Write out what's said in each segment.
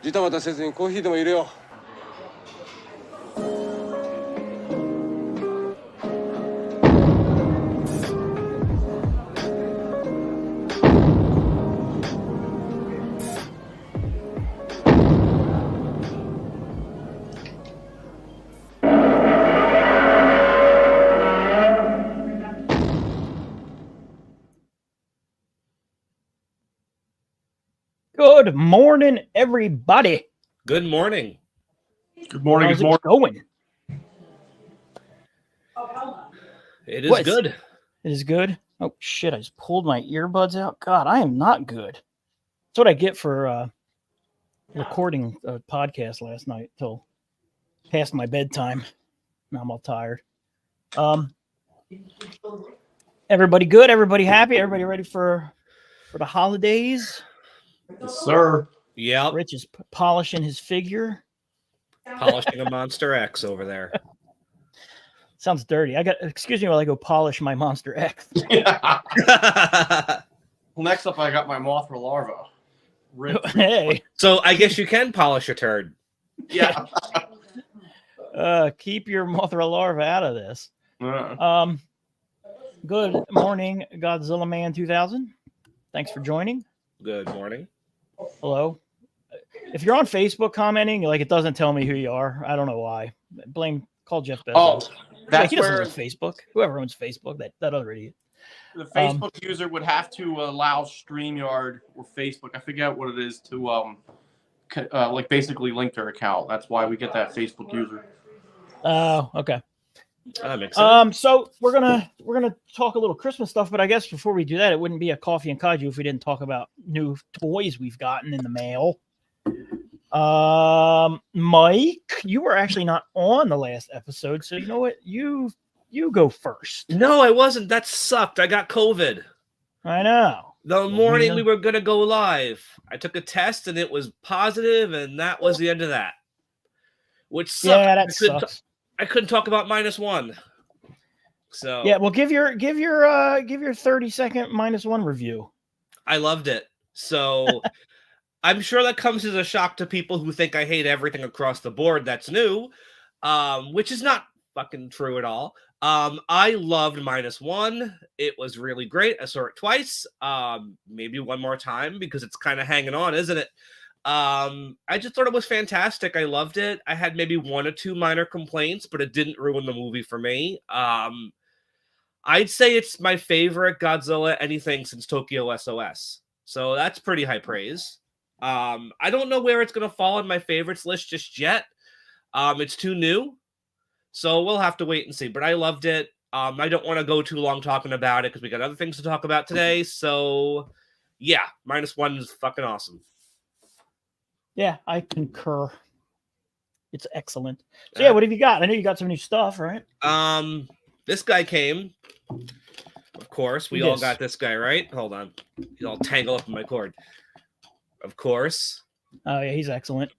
ジタバタせずにコーヒーでも入れよう。Good morning, everybody. Good morning. Good morning. How's Good morning. it going? It is good. It is good. Oh shit! I just pulled my earbuds out. God, I am not good. That's what I get for recording a podcast last night till past my bedtime. Now I'm all tired. Everybody good? Everybody happy? Everybody ready for the holidays? Yes, sir. Yep. Rich is polishing his figure. Polishing a Monster X over there. Sounds dirty. Excuse me while I go polish my Monster X. Well, next up, I got my Mothra larva. Hey. So I guess you can polish a turd. Yeah. Keep your Mothra larva out of this. Good morning, Godzilla Man 2000. Thanks for joining. Good morning. Hello. If you're on Facebook commenting, like it doesn't tell me who you are. I don't know why. Call Jeff Bezos. Oh, that's he doesn't where own Facebook. Whoever owns Facebook, that other idiot. the Facebook user would have to allow StreamYard or Facebook. I forget what it is to like basically link their account. That's why we get that Facebook user. Oh, okay. That makes sense. So we're gonna talk a little Christmas stuff, but I guess before we do that, it wouldn't be a coffee and kaiju if we didn't talk about new toys we've gotten in the mail. Mike, you were actually not on the last episode, so you know what? You go first. No, I wasn't. That sucked. I got COVID. I know. The morning we were gonna go live, I took a test and it was positive, and that was the end of that. Which sucked. Yeah, that sucks. I couldn't talk about -1. So yeah, well, give your 30-second -1 review. I loved it. So I'm sure that comes as a shock to people who think I hate everything across the board that's new, which is not fucking true at all. I loved -1. It was really great. I saw it twice, maybe one more time because it's kind of hanging on, isn't it? I just thought it was fantastic. I loved it. I had maybe 1 or 2 minor complaints, but it didn't ruin the movie for me. I'd say it's my favorite Godzilla anything since Tokyo SOS. So that's pretty high praise. I don't know where it's going to fall in my favorites list just yet. It's too new. So we'll have to wait and see. But I loved it. I don't want to go too long talking about it because we got other things to talk about today. So yeah, -1 is fucking awesome. Yeah, I concur. It's excellent. So yeah, what have you got? I know you got some new stuff, right? This guy came. Of course, we all got this guy, right? Hold on. He's all tangled up in my cord. Of course. Oh yeah, he's excellent.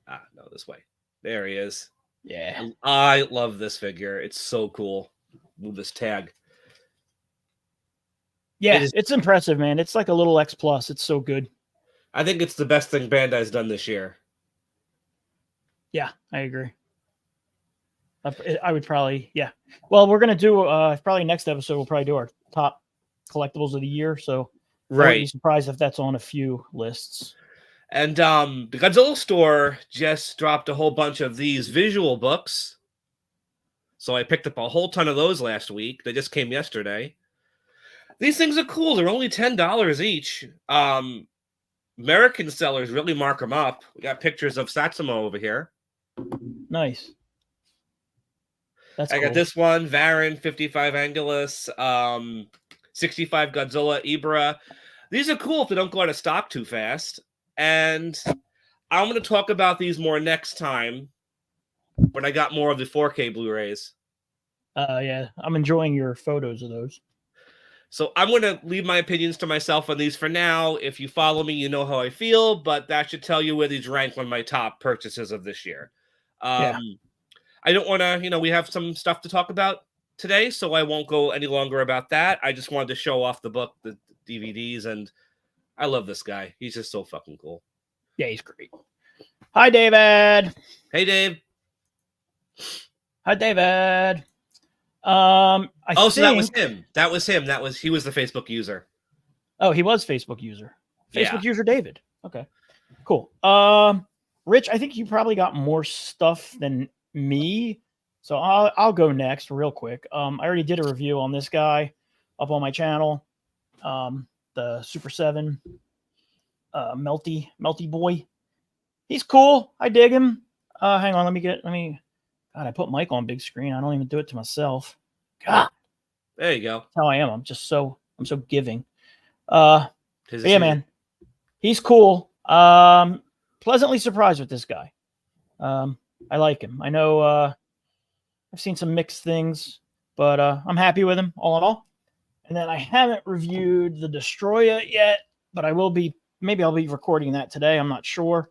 No, this way. There he is. Yeah. I love this figure. It's so cool. Move this tag. Yeah, it's impressive, man. It's like a little X Plus. It's so good. I think it's the best thing Bandai's done this year. Yeah, I agree. I would probably, yeah. Well, we're going to do, probably next episode, we'll probably do our top collectibles of the year. So I wouldn't be surprised if that's on a few lists. And the Godzilla store just dropped a whole bunch of these visual books. So I picked up a whole ton of those last week. They just came yesterday. These things are cool. They're only $10 each. American sellers really mark them up. We got pictures of Satsuma over here. Nice. I got this one, Varan, 55 Angulus, 65 Godzilla, Ibra. These are cool if they don't go out of stock too fast. And I'm going to talk about these more next time when I got more of the 4K Blu-rays. Yeah, I'm enjoying your photos of those. So I'm going to leave my opinions to myself on these for now. If you follow me, you know how I feel, but that should tell you where these rank on my top purchases of this year. I don't want to, we have some stuff to talk about today, so I won't go any longer about that. I just wanted to show off the book, the DVDs, and I love this guy. He's just so fucking cool. Yeah, he's great. Hi, David. Hey, Dave. Hi, David. So that was him. He was the Facebook user. Oh, he was Facebook user. Yeah. Facebook user David. Okay, cool. Rich, I think you probably got more stuff than me, so I'll go next real quick. I already did a review on this guy up on my channel. The Super 7 Melty Boy. He's cool. I dig him. Hang on, God, I put Mike on big screen. I don't even do it to myself. God. There you go. That's how I am. I'm so giving. Tis But a yeah, shame. man. He's cool. Pleasantly surprised with this guy. I like him. I know I've seen some mixed things, but I'm happy with him all in all. And then I haven't reviewed the Destroyer yet, but maybe I'll be recording that today. I'm not sure.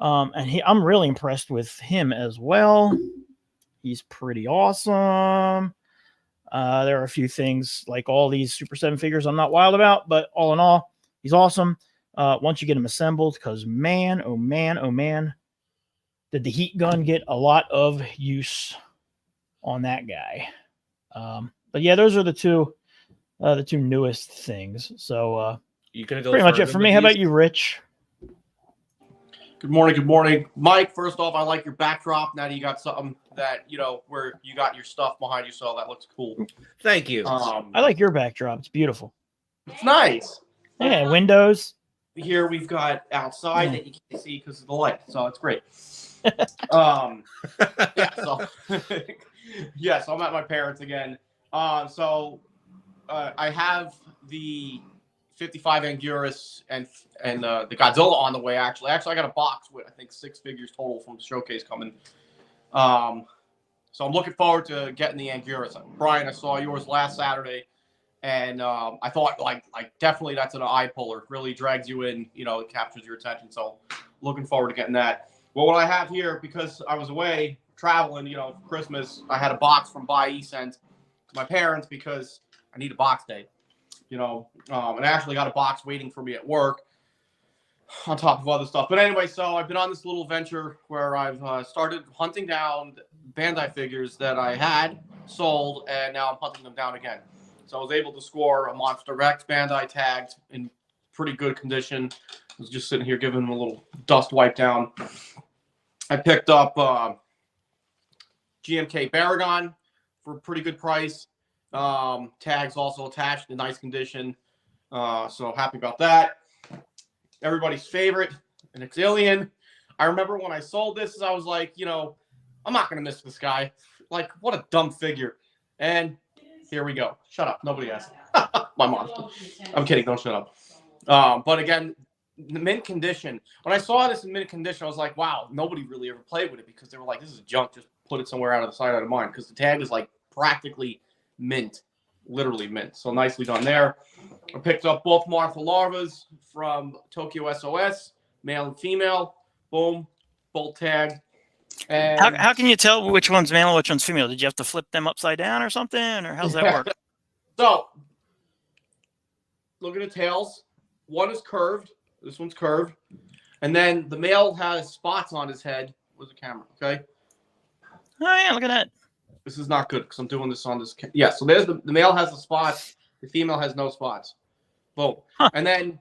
I'm really impressed with him as well. He's pretty awesome. There are a few things like all these Super 7 figures I'm not wild about, but all in all, he's awesome. Once you get him assembled, because man, oh man, oh man, did the heat gun get a lot of use on that guy. But yeah, those are the two newest things. So You gonna go pretty much it further for with me. How these? about you, Rich? Good morning, Mike. First off, I like your backdrop. Now that you got something that where you got your stuff behind you, so that looks cool. Thank you. I like your backdrop. It's beautiful. It's nice. Yeah, windows. Here we've got outside that you can't see because of the light, so it's great. Yeah, so yeah, so I'm at my parents again. So I have the 55 Anguirus and the Godzilla on the way. Actually, I got a box with I think 6 figures total from the showcase coming. So I'm looking forward to getting the Anguirus. Brian, I saw yours last Saturday, and I thought like definitely that's an eye puller. Really drags you in. It captures your attention. So looking forward to getting that. Well, what I have here, because I was away traveling, for Christmas, I had a box from Bai sent to my parents because I need a box day. And I actually got a box waiting for me at work on top of other stuff. But anyway, so I've been on this little venture where I've started hunting down Bandai figures that I had sold, and now I'm hunting them down again. So I was able to score a Monster X Bandai tagged in pretty good condition. I was just sitting here giving them a little dust wipe down. I picked up GMK Baragon for a pretty good price. Tags also attached in nice condition. So happy about that. Everybody's favorite, an Exilian. I remember when I sold this, I was like, I'm not going to miss this guy. Like, what a dumb figure. And here we go. Shut up. Nobody asked. My mom. I'm kidding. Don't shut up. But again, the mint condition. When I saw this in mint condition, I was like, wow, nobody really ever played with it because they were like, this is junk. Just put it somewhere out of the sight, out of mind. Because the tag is like practically mint, literally mint. So nicely done there. I picked up both Martha Larvas from Tokyo SOS, male and female. Boom, both tagged. And How can you tell which one's male and which one's female? Did you have to flip them upside down or something, or how's that work? So, look at the tails. One is curved. This one's curved. And then the male has spots on his head. Where's the camera? Okay. Oh yeah, look at that. This is not good because I'm doing this on this. Yeah, so there's the male has the spots. The female has no spots. Boom. Huh. And then,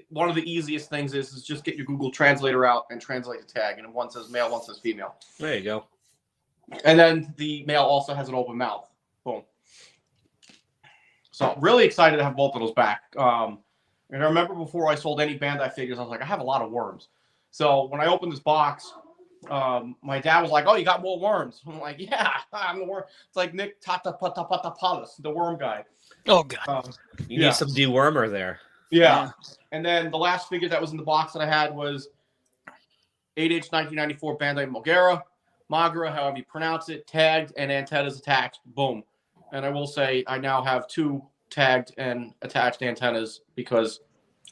one of the easiest things is just get your Google Translator out and translate the tag. And one says male, one says female. There you go. And then the male also has an open mouth. Boom. So really excited to have both of those back. And I remember before I sold any Bandai figures, I was like, I have a lot of worms. So when I opened this box, my dad was like, oh, you got more worms. I'm like, yeah, I'm the worm. It's like Nick Tatapatapatapalus, the worm guy. Oh god. You need some dewormer there. Yeah. And then the last figure that was in the box that I had was 8-inch 1994 Bandai Magra, however you pronounce it, tagged and antennas attached. Boom. And I will say I now have 2 tagged and attached antennas because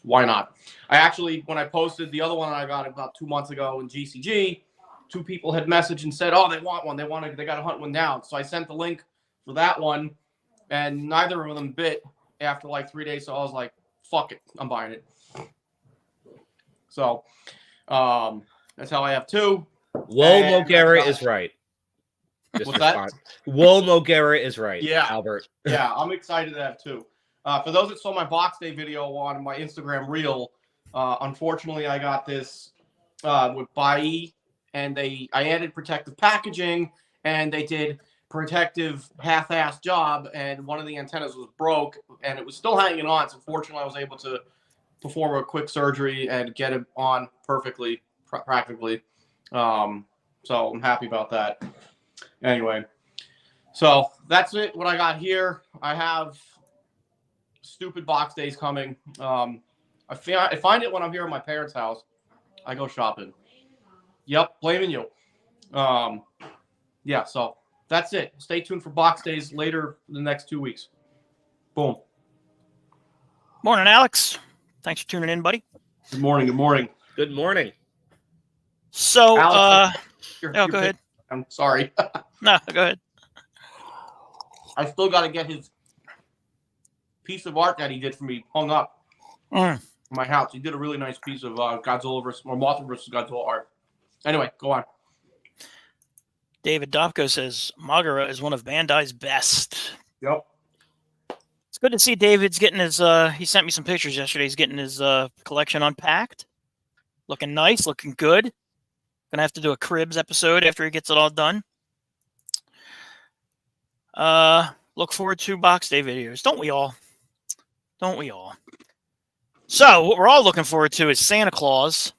why not? I actually, when I posted the other one I got about 2 months ago in GCG, 2 people had messaged and said, oh, they want one. They got to hunt one down. So I sent the link for that one, and neither of them bit after like 3 days. So I was like, fuck it. I'm buying it. So That's how I have 2. Whoa, And Mogera I've got- is right. Just What's that? respond. Whoa, Mogera is right. Yeah. Albert. Yeah, I'm excited to have 2. For those that saw my box day video on my Instagram reel, unfortunately I got this with Bai, and I added protective packaging, and they did protective half-ass job, and one of the antennas was broke, and it was still hanging on. So fortunately, I was able to perform a quick surgery and get it on perfectly, practically. So I'm happy about that. Anyway, so that's it. What I got here, I have stupid box days coming. I find it when I'm here at my parents' house. I go shopping. Yep, blaming you. Yeah, so that's it. Stay tuned for box days later in the next 2 weeks. Boom. Morning, Alex. Thanks for tuning in, buddy. Good morning. Good morning. Good morning. So, Alex, go you're ahead. I'm sorry. No, go ahead. I still got to get his piece of art that he did for me hung up in my house. He did a really nice piece of Godzilla versus or Mothra versus Godzilla art. Anyway, go on. David Dopko says Mogera is one of Bandai's best. Yep. It's good to see David's getting his. He sent me some pictures yesterday. He's getting his collection unpacked. Looking nice, looking good. Gonna have to do a Cribs episode after he gets it all done. Look forward to box day videos. Don't we all? Don't we all? So what we're all looking forward to is Santa Claus,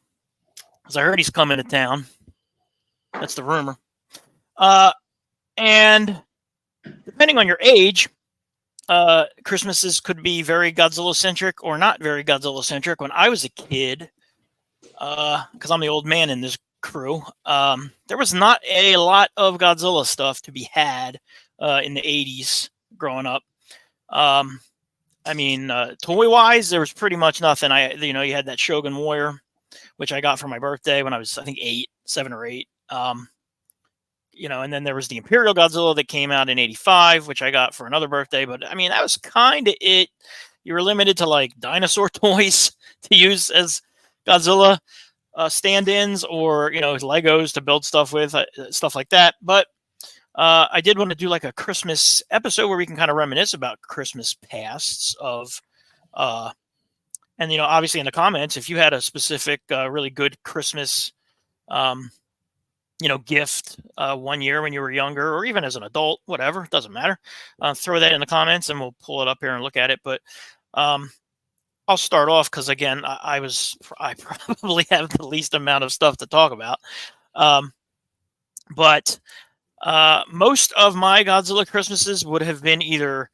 because I heard he's coming to town. That's the rumor. And depending on your age, Christmases could be very Godzilla-centric or not very Godzilla-centric. When I was a kid, because I'm the old man in this crew, there was not a lot of Godzilla stuff to be had in the 80s growing up. I mean, toy-wise, there was pretty much nothing. You had that Shogun Warrior, which I got for my birthday when I was, I think, 7 or 8. And then there was the Imperial Godzilla that came out in 85, which I got for another birthday. But, I mean, that was kind of it. You were limited to, like, dinosaur toys to use as Godzilla stand-ins or, Legos to build stuff with, stuff like that. But I did want to do, like, a Christmas episode where we can kind of reminisce about Christmas pasts of and, obviously in the comments, if you had a specific really good Christmas gift 1 year when you were younger, or even as an adult, whatever, it doesn't matter. Throw that in the comments and we'll pull it up here and look at it. But I'll start off because, again, I probably have the least amount of stuff to talk about. But most of my Godzilla Christmases would have been either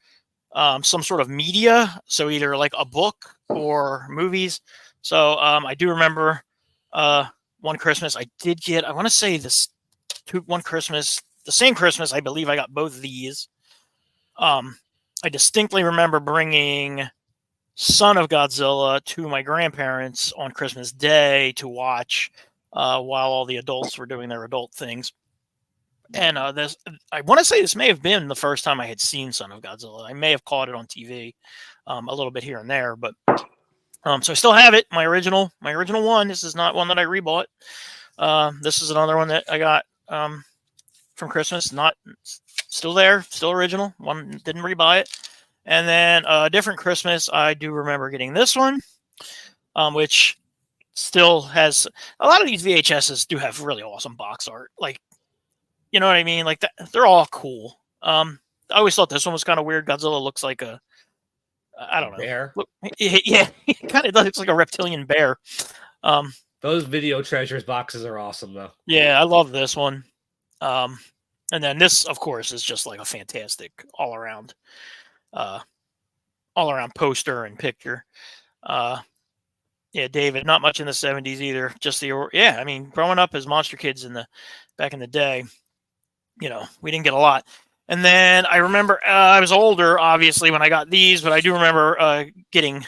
some sort of media, so either like a book or movies. So I do remember one Christmas I did get, I want to say one Christmas, the same Christmas, I believe I got both of these. I distinctly remember bringing Son of Godzilla to my grandparents on Christmas Day to watch while all the adults were doing their adult things. And I want to say this may have been the first time I had seen Son of Godzilla. I may have caught it on TV a little bit here and there, but so I still have it, my original one. This is not one that I rebought. This is another one that I got from Christmas. Not still there, still original. One didn't rebuy it. And then a different Christmas, I do remember getting this one, which still has a lot of these VHSs do have really awesome box art. Like, you know what I mean? Like they're all cool. I always thought this one was kind of weird. Godzilla looks like I don't know. Bear. Yeah, it kind of looks like a reptilian bear. Those Video Treasures boxes are awesome, though. Yeah, I love this one. And then this, of course, is just like a fantastic all around poster and picture. Yeah, David, not much in the 70s either. Just I mean, growing up as monster kids back in the day, we didn't get a lot. And then I remember I was older, obviously, when I got these, but I do remember getting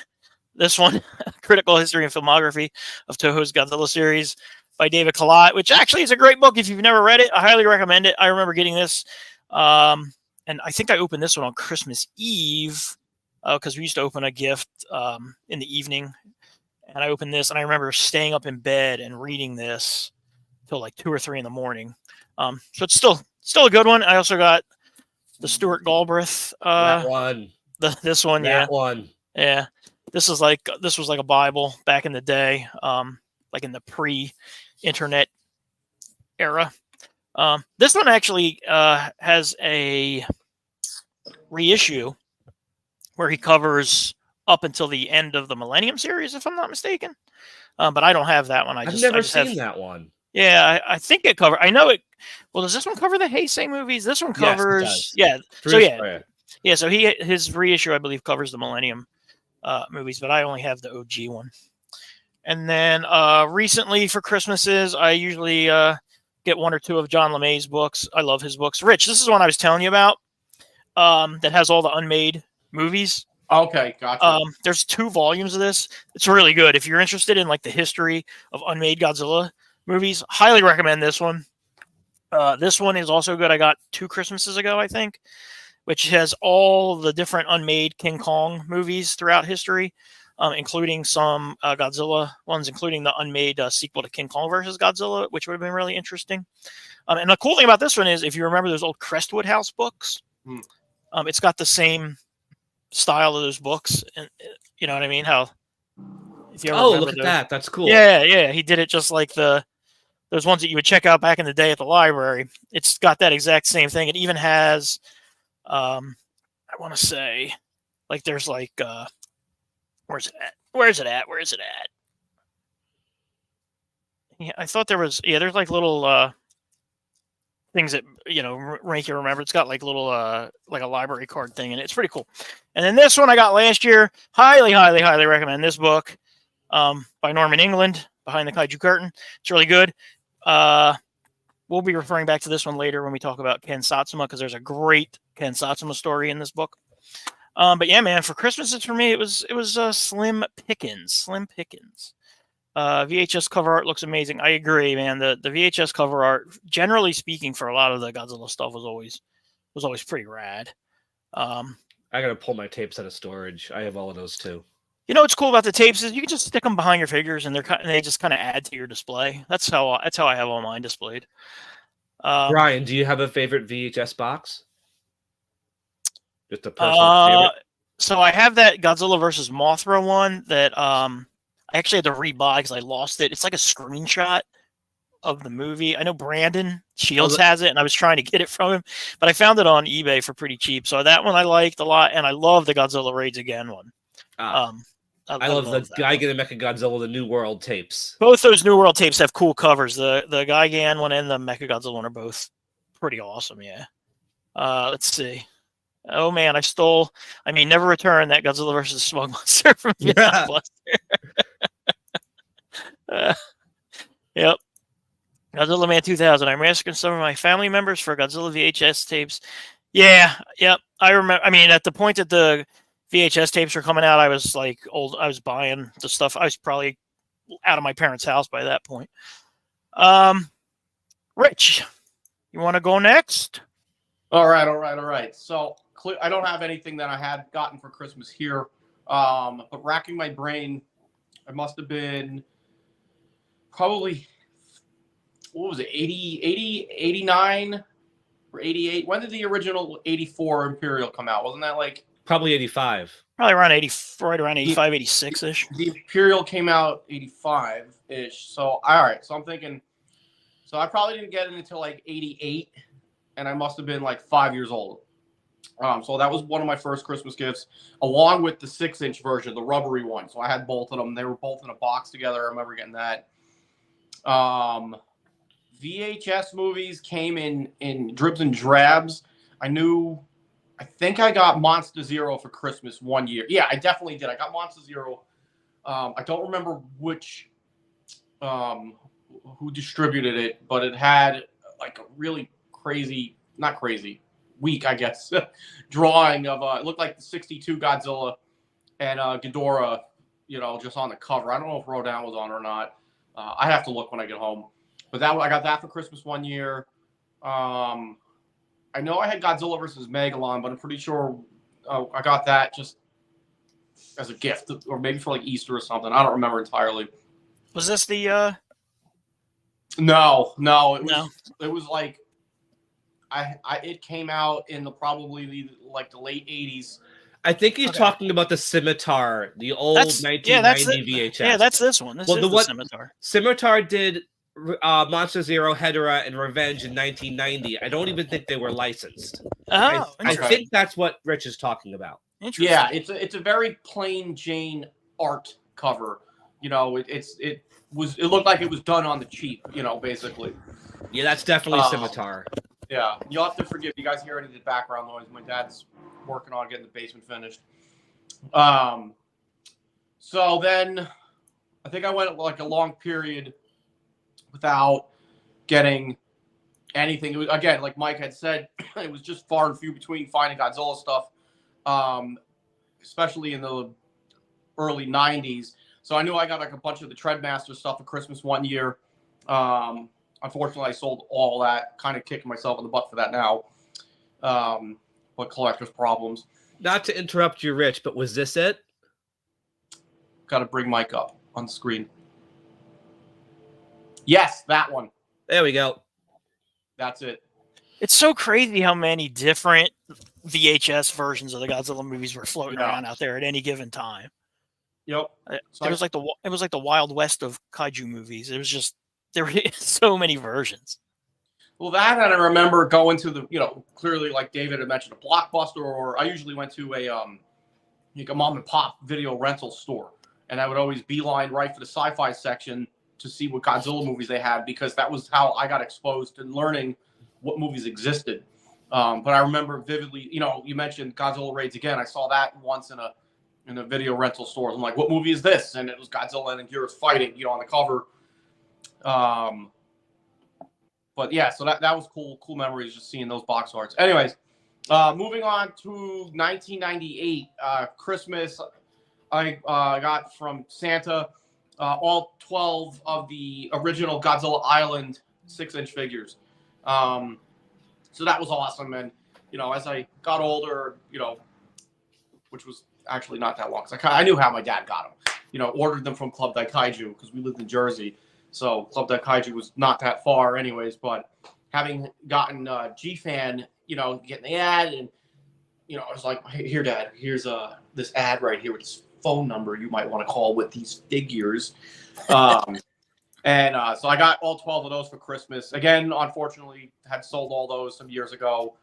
this one, Critical History and Filmography of Toho's Godzilla series by David Collott, which actually is a great book. If you've never read it, I highly recommend it. I remember getting this. And I think I opened this one on Christmas Eve because we used to open a gift in the evening. And I opened this, and I remember staying up in bed and reading this till like 2 or 3 in the morning. So it's still a good one. I also got the Stuart Galbraith. That one. This one, That one. yeah. This was like a Bible back in the day, like in the pre-internet era. This one actually has a reissue where he covers up until the end of the Millennium series, if I'm not mistaken. But I don't have that one. I've never seen that one. Yeah, I think it covers. I know it. Well, does this one cover the Heisei movies? This one covers. Yes, yeah. So his reissue, I believe, covers the Millennium movies, but I only have the OG one. And then recently for Christmases, I usually get 1 or 2 of John LeMay's books. I love his books. Rich, this is one I was telling you about that has all the unmade movies. Okay, gotcha. There's 2 volumes of this. It's really good. If you're interested in like the history of unmade Godzilla movies, highly recommend this one. This one is also good. I got 2 Christmases ago, I think, which has all the different unmade King Kong movies throughout history, including some Godzilla ones, including the unmade sequel to King Kong versus Godzilla, which would have been really interesting. And the cool thing about this one is, if you remember those old Crestwood House books, it's got the same style of those books, and you know what I mean? How? If you ever look at that! That's cool. Yeah. He did it just like those ones that you would check out back in the day at the library. It's got that exact same thing. It even has, I want to say, like there's like, where's it at? Yeah, I thought there was. Yeah, there's like little things that make you remember. It's got like little like a library card thing, and it's pretty cool. And then this one I got last year. Highly recommend this book by Norman England, Behind the Kaiju Curtain. It's really good. We'll be referring back to this one later when we talk about Ken Satsuma, because there's a great Ken Satsuma story in this book. But yeah, man, for Christmases for me, it was slim pickings. VHS cover art looks amazing. I agree, man. The VHS cover art, generally speaking, for a lot of the Godzilla stuff was always pretty rad. I gotta pull my tapes out of storage. I have all of those too. You know what's cool about the tapes is you can just stick them behind your figures, and they just kind of add to your display. That's how I have all mine displayed. Brian, do you have a favorite VHS box? Just a personal favorite. So I have that Godzilla versus Mothra one that I actually had to rebuy because I lost it. It's like a screenshot of the movie. I know Brandon Shields has it, and I was trying to get it from him, but I found it on eBay for pretty cheap. So that one I liked a lot, and I love the Godzilla Raids Again one. I love the Gigan and Mechagodzilla, the New World tapes. Both those New World tapes have cool covers. The Gigan one and the Mechagodzilla one are both pretty awesome. Yeah. Let's see. Oh man, Never Return, that Godzilla versus Smug Monster from Vietnam Buster. Yep. Godzilla Man 2000. I'm asking some of my family members for Godzilla VHS tapes. Yeah. Yep. I remember. At the point that the VHS tapes were coming out, I was like old. I was buying the stuff. I was probably out of my parents' house by that point. Rich, you want to go next? All right. So I don't have anything that I had gotten for Christmas here. But racking my brain, I must have been probably, what was it, 80, 89 or 88? When did the original 84 Imperial come out? Wasn't that like... Probably 85. Probably around 85, 86-ish. The Imperial came out 85-ish. So, all right. So I'm thinking, so I probably didn't get it until like 88, and I must have been like 5 years old. So that was one of my first Christmas gifts, along with the 6-inch version, the rubbery one. So I had both of them. They were both in a box together. I remember getting that. VHS movies came in dribs and drabs. I think I got Monster Zero for Christmas one year. Yeah, I definitely did. I got Monster Zero. I don't remember which, who distributed it, but it had like a really crazy, not crazy, weak, I guess, drawing of, it looked like the 62 Godzilla and Ghidorah, just on the cover. I don't know if Rodan was on or not. I have to look when I get home. But I got that for Christmas one year. I know I had Godzilla versus Megalon, but I'm pretty sure I got that just as a gift, or maybe for like Easter or something. I don't remember entirely. Was this the No, No? it was like it came out in probably the late 80s. I think he's Okay. talking about the Scimitar, the old That's 1990 VHS. Yeah, that's this one. This Well, is the the what- Scimitar. Scimitar did Monster Zero, Hedorah, and Revenge in 1990. I don't even think they were licensed. I Oh, interesting. think that's what Rich is talking about. Interesting. Yeah, it's a very plain Jane art cover. You know, it looked like it was done on the cheap. You know, basically. Yeah, that's definitely Scimitar. Yeah, you'll have to forgive. You guys hear any of the background noise? My dad's working on getting the basement finished. So then, I think I went like a long period without getting anything. It was, again, like Mike had said, it was just far and few between finding Godzilla stuff, especially in the early 90s. So I knew I got like a bunch of the Treadmaster stuff for Christmas one year. Unfortunately, I sold all that, kind of kicking myself in the butt for that now. But collector's problems. Not to interrupt you, Rich, but was this it? Got to bring Mike up on the screen. Yes, that one. There we go. That's it. It's so crazy how many different VHS versions of the Godzilla movies were floating around out there at any given time. Yep. It was like the Wild West of kaiju movies. It was just there were so many versions. Well, that and I remember going to the, clearly like David had mentioned, a Blockbuster, or I usually went to a mom and pop video rental store, and I would always beeline right for the sci-fi section to see what Godzilla movies they had, because that was how I got exposed to learning what movies existed. But I remember vividly, you mentioned Godzilla Raids Again. I saw that once in a video rental store. I'm like, what movie is this? And it was Godzilla and Gears fighting, on the cover. But yeah, so that was cool memories, just seeing those box arts. Anyways, moving on to 1998 Christmas, I got from Santa all 12 of the original Godzilla Island 6-inch figures. So that was awesome. And, as I got older, which was actually not that long, because I knew how my dad got them. Ordered them from Club Kaiju because we lived in Jersey. So Club Kaiju was not that far anyways. But having gotten G-Fan, getting the ad, and, I was like, hey, here, Dad, here's this ad right here with this phone number you might want to call with these figures. And so I got all 12 of those for Christmas. Again, unfortunately, had sold all those some years ago.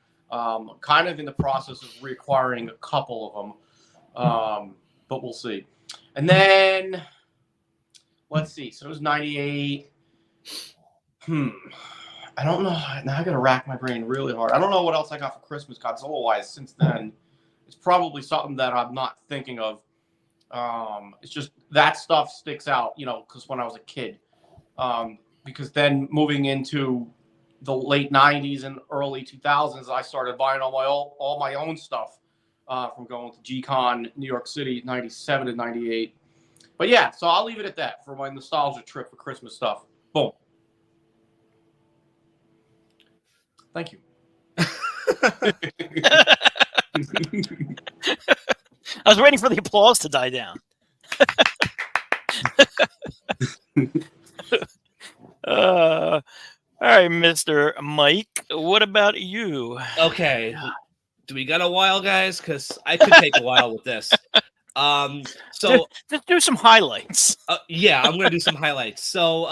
Kind of in the process of reacquiring a couple of them. But we'll see. And then, let's see. So it was 98. I don't know. Now I got to rack my brain really hard. I don't know what else I got for Christmas Godzilla-wise since then. It's probably something that I'm not thinking of. It's just that stuff sticks out, because when I was a kid. Because then moving into the late 90s and early 2000s, I started buying all my own stuff from going to G-Con, New York City, 97 to 98. But yeah, so I'll leave it at that for my nostalgia trip for Christmas stuff. Boom. Thank you. I was waiting for the applause to die down. All right, Mr. Mike, what about you? Okay. Do we got a while, guys? Because I could take a while with this. So just do some highlights. Yeah, I'm gonna do some highlights. So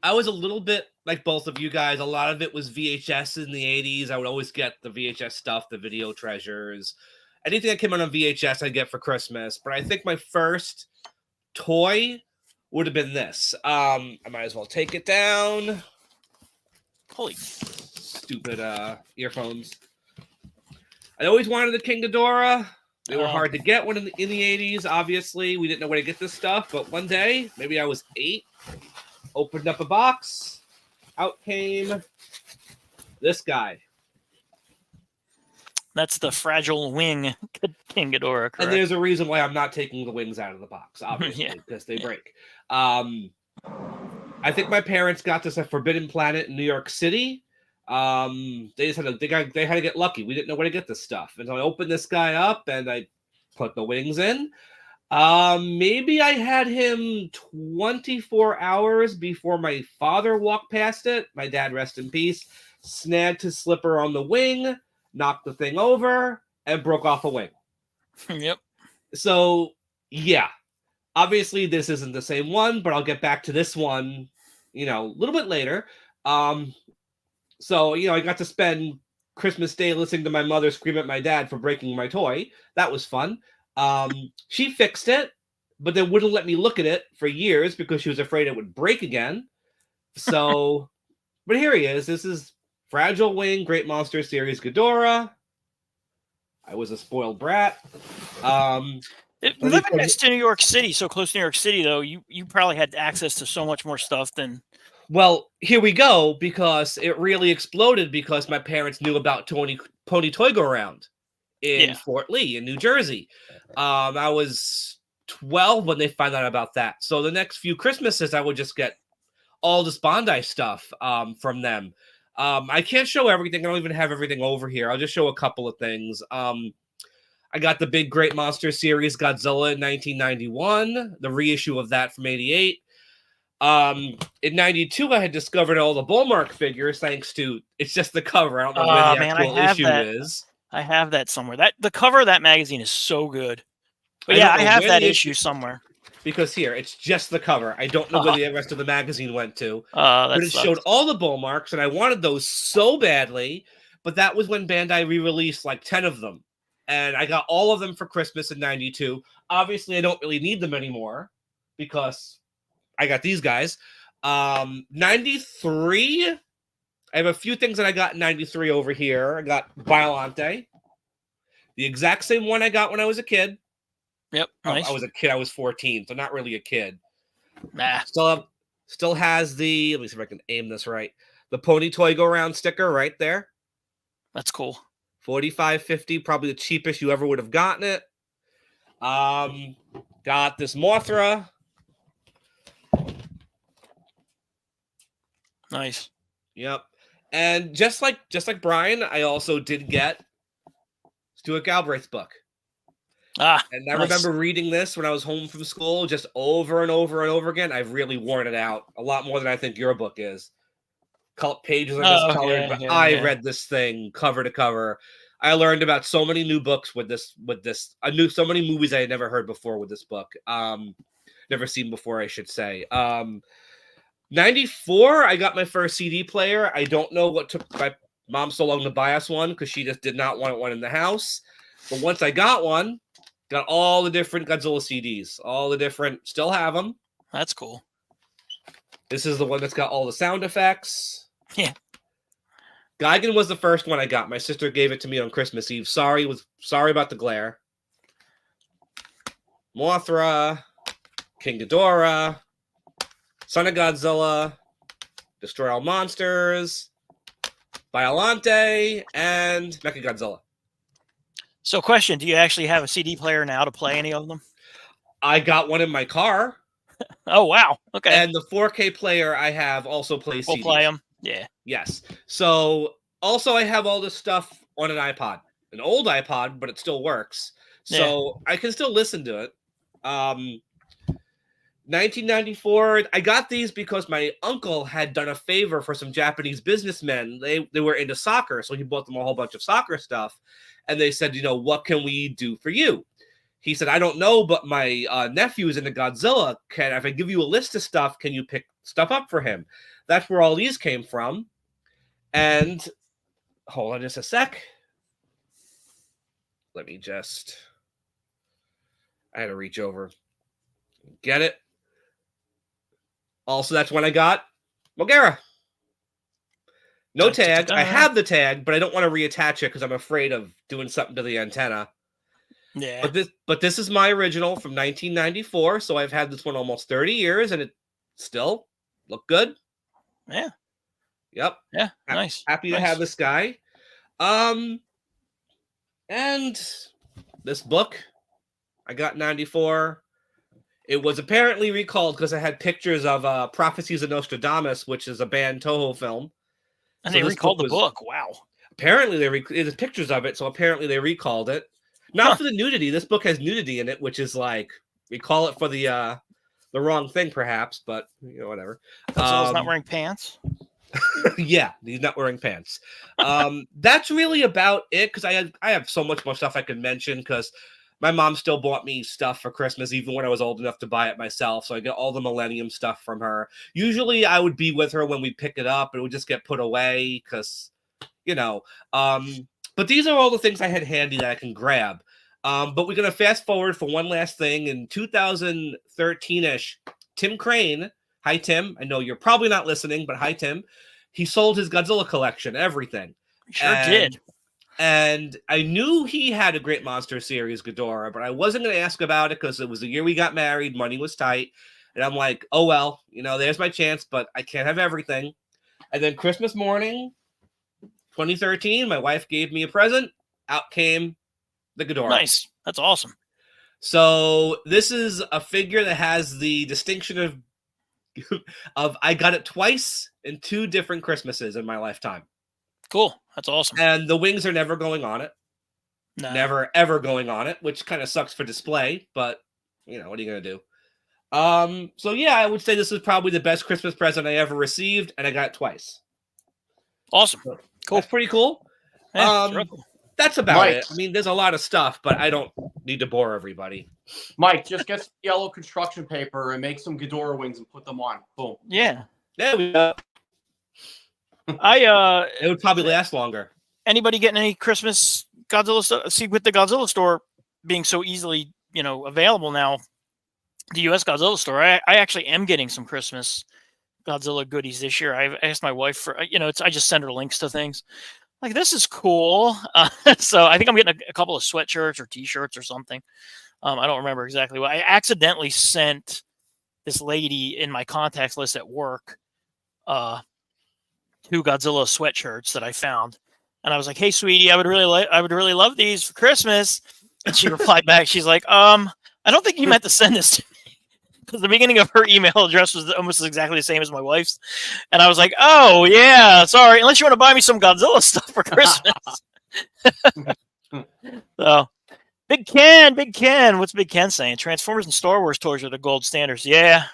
I was a little bit like both of you guys. A lot of it was VHS in the 80s. I would always get the VHS stuff, the video treasures. Anything that came out on VHS, I'd get for Christmas. But I think my first toy would have been this. I might as well take it down. Holy stupid earphones. I always wanted the King Ghidorah. They were hard to get in the 80s, obviously. We didn't know where to get this stuff. But one day, maybe I was 8, opened up a box. Out came this guy. That's the fragile wing King Ghidorah, correct? And there's a reason why I'm not taking the wings out of the box, obviously, because they break. I think my parents got this at Forbidden Planet in New York City. They just had they had to get lucky. We didn't know where to get this stuff. And so I opened this guy up and I put the wings in. Maybe I had him 24 hours before my father walked past it. My dad, rest in peace, snagged his slipper on the wing, knocked the thing over, and broke off a wing. Yep. So, yeah. Obviously, this isn't the same one, but I'll get back to this one, a little bit later. So, I got to spend Christmas Day listening to my mother scream at my dad for breaking my toy. That was fun. She fixed it, but then wouldn't let me look at it for years because she was afraid it would break again. So, but here he is. This is Fragile Wing, Great Monster Series Ghidorah. I was a spoiled brat. Living next to New York City, so close to New York City, though, you probably had access to so much more stuff than. Well, here we go, because it really exploded because my parents knew about Pony Toy Go Round in Fort Lee in New Jersey. I was 12 when they found out about that. So the next few Christmases, I would just get all this Bondi stuff from them. I can't show everything. I don't even have everything over here. I'll just show a couple of things. I got the big Great Monster Series Godzilla in 1991, the reissue of that from 88. In 92, I had discovered all the Bullmark figures thanks to, it's just the cover. I don't know where the actual issue is. I have that somewhere. The cover of that magazine is so good. But yeah, I have that issue somewhere. Because here, it's just the cover. I don't know where the rest of the magazine went to. But it showed all the Bullmarks, and I wanted those so badly. But that was when Bandai re-released like 10 of them. And I got all of them for Christmas in 92. Obviously, I don't really need them anymore because I got these guys. 93, I have a few things that I got in 93 over here. I got Biollante, the exact same one I got when I was a kid. Yep, nice. I was a kid. I was 14, so not really a kid. Nah. Still has the, let me see if I can aim this right, the Pony Toy Go Round sticker right there. That's cool. $45.50, probably the cheapest you ever would have gotten it. Got this Mothra. Nice. Yep. And just like Brian, I also did get Stuart Galbraith's book. And I remember reading this when I was home from school just over and over and over again. I've really worn it out a lot more than I think your book is. Pages are discolored, but I read this thing cover to cover. I learned about so many new books with this. I knew so many movies I had never heard before with this book. Never seen before, I should say. 94, I got my first CD player. I don't know what took my mom so long to buy us one because she just did not want one in the house. But once I got one, got all the different Godzilla CDs, all the different, still have them. That's cool. This is the one that's got all the sound effects. Yeah. Gigan was the first one I got. My sister gave it to me on Christmas Eve. Sorry about the glare. Mothra, King Ghidorah, Son of Godzilla, Destroy All Monsters, Biollante, and Mechagodzilla. So question, do you actually have a CD player now to play any of them? I got one in my car. Oh, wow. Okay. And the 4K player I have also plays CDs. We'll play them. Yeah. Yes. So also I have all this stuff on an iPod, an old iPod, but it still works. So I can still listen to it. 1994, I got these because my uncle had done a favor for some Japanese businessmen. They were into soccer, so he bought them a whole bunch of soccer stuff. And they said, what can we do for you? He said, I don't know, but my nephew is into Godzilla. If I give you a list of stuff, can you pick stuff up for him? That's where all these came from. And hold on just a sec. I had to reach over. Get it. Also, that's when I got Mogera. No tag. I have the tag, but I don't want to reattach it because I'm afraid of doing something to the antenna. Yeah. But this is my original from 1994, so I've had this one almost 30 years, and it still looked good. Yeah. Yep. Yeah. Nice. Happy to have this guy. And this book I got in 94. It was apparently recalled because I had pictures of Prophecies of Nostradamus, which is a banned Toho film. And so they recalled the book. Wow. Apparently, there's pictures of it, so apparently they recalled it. Not for the nudity. This book has nudity in it, which is like We call it for the wrong thing, perhaps, but whatever. Godzilla's not wearing pants. Yeah, he's not wearing pants. That's really about it, because I have so much more stuff I could mention, because my mom still bought me stuff for Christmas even when I was old enough to buy it myself, so I get all the Millennium stuff from her. Usually I would be with her when we pick it up, and it would just get put away because but these are all the things I had handy that I can grab. But we're going to fast forward for one last thing. In 2013-ish, Tim Crane, hi Tim, I know you're probably not listening, but hi Tim, he sold his Godzilla collection, everything. Sure did. And I knew he had a great monster series, Ghidorah, but I wasn't going to ask about it because it was the year we got married, money was tight, and I'm like, oh well, there's my chance, but I can't have everything. And then Christmas morning, 2013, my wife gave me a present. Out came the Ghidorah. Nice. That's awesome. So this is a figure that has the distinction of I got it twice in 2 different Christmases in my lifetime. Cool. That's awesome. And the wings are never going on it. No. Never, ever going on it, which kind of sucks for display, but, what are you going to do? So yeah, I would say this is probably the best Christmas present I ever received, and I got it twice. Awesome. So Cool. That's pretty cool. Yeah, sure. That's about Mike. it. I mean, there's a lot of stuff, but I don't need to bore everybody. Mike, just get some yellow construction paper and make some Ghidorah wings and put them on. Boom. Yeah. There we go. It would probably last longer. Anybody getting any Christmas Godzilla stuff? See, with the Godzilla store being so easily, available now, the U.S. Godzilla store, I actually am getting some Christmas Godzilla goodies this year. I've asked my wife for, I just send her links to things. Like, this is cool. So I think I'm getting a couple of sweatshirts or T-shirts or something. I don't remember exactly what. I accidentally sent this lady in my contacts list at work 2 Godzilla sweatshirts that I found, and I was like, "Hey, sweetie, I would really love these for Christmas." And she replied back, she's like, "I don't think you meant to send this to me," because the beginning of her email address was almost exactly the same as my wife's, and I was like, "Oh yeah, sorry. Unless you want to buy me some Godzilla stuff for Christmas." So, Big Ken, what's Big Ken saying? Transformers and Star Wars toys are the gold standards. Yeah,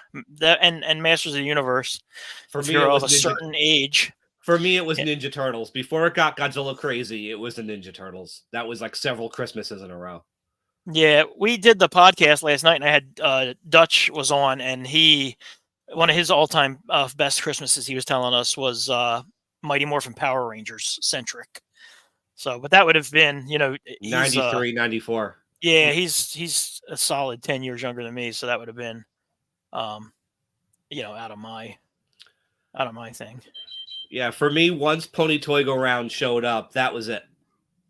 and Masters of the Universe. For if me, you're it of was a certain age. For me, it was Ninja Turtles. Before it got Godzilla crazy, it was the Ninja Turtles. That was like several Christmases in a row. Yeah, we did the podcast last night, and I had Dutch was on, and one of his all-time best Christmases he was telling us was Mighty Morphin Power Rangers centric. So, but that would have been, 93, 94. Yeah, he's a solid 10 years younger than me, so that would have been, out of my thing. Yeah, for me, once Pony Toy Go Round showed up, that was it.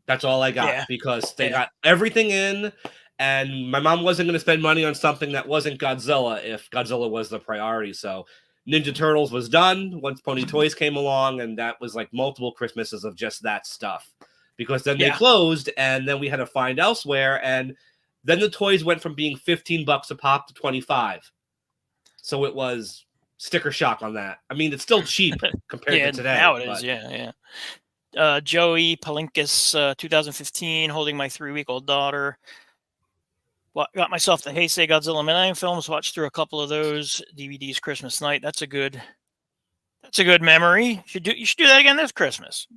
That's all I got because they got everything in, and my mom wasn't going to spend money on something that wasn't Godzilla if Godzilla was the priority. So Ninja Turtles was done once Pony Toys came along, and that was like multiple Christmases of just that stuff. Because then they closed, and then we had to find elsewhere, and then the toys went from being $15 a pop to $25. So it was sticker shock on that. I mean, it's still cheap compared to today. Now it is, yeah. Joey Palinkas, 2015, holding my 3-week-old daughter. Got myself the Heisei Godzilla Millennium films. Watched through a couple of those DVDs Christmas night. That's a good memory. You should do that again this Christmas.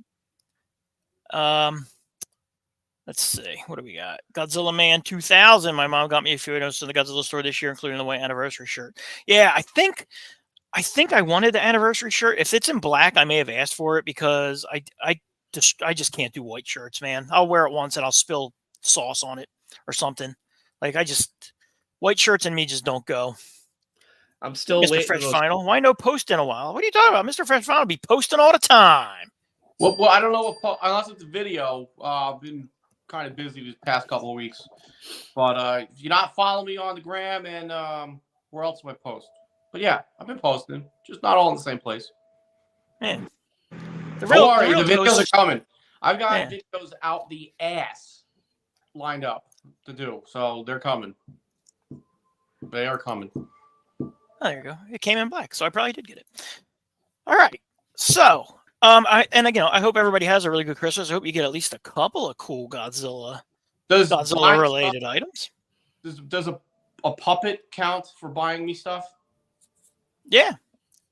Let's see. What do we got? Godzilla Man 2000. My mom got me a few items from the Godzilla store this year, including the white anniversary shirt. Yeah, I think I wanted the anniversary shirt. If it's in black, I may have asked for it because I just can't do white shirts, man. I'll wear it once and I'll spill sauce on it or something. Like, white shirts and me just don't go. I'm still Mr. waiting. Fresh Final. Why no post in a while? What are you talking about? Mr. Fresh Final be posting all the time. Well, I don't know unless it's a video. I've been kind of busy these past couple of weeks. But if you're not following me on the gram and where else do I post? But yeah, I've been posting, just not all in the same place. Man, the videos are coming. I've got videos out the ass lined up to do, so they're coming. They are coming. Oh, there you go. It came in black, so I probably did get it. All right, so. I hope everybody has a really good Christmas. I hope you get at least a couple of cool Godzilla related items. Does a a puppet count for buying me stuff? Yeah.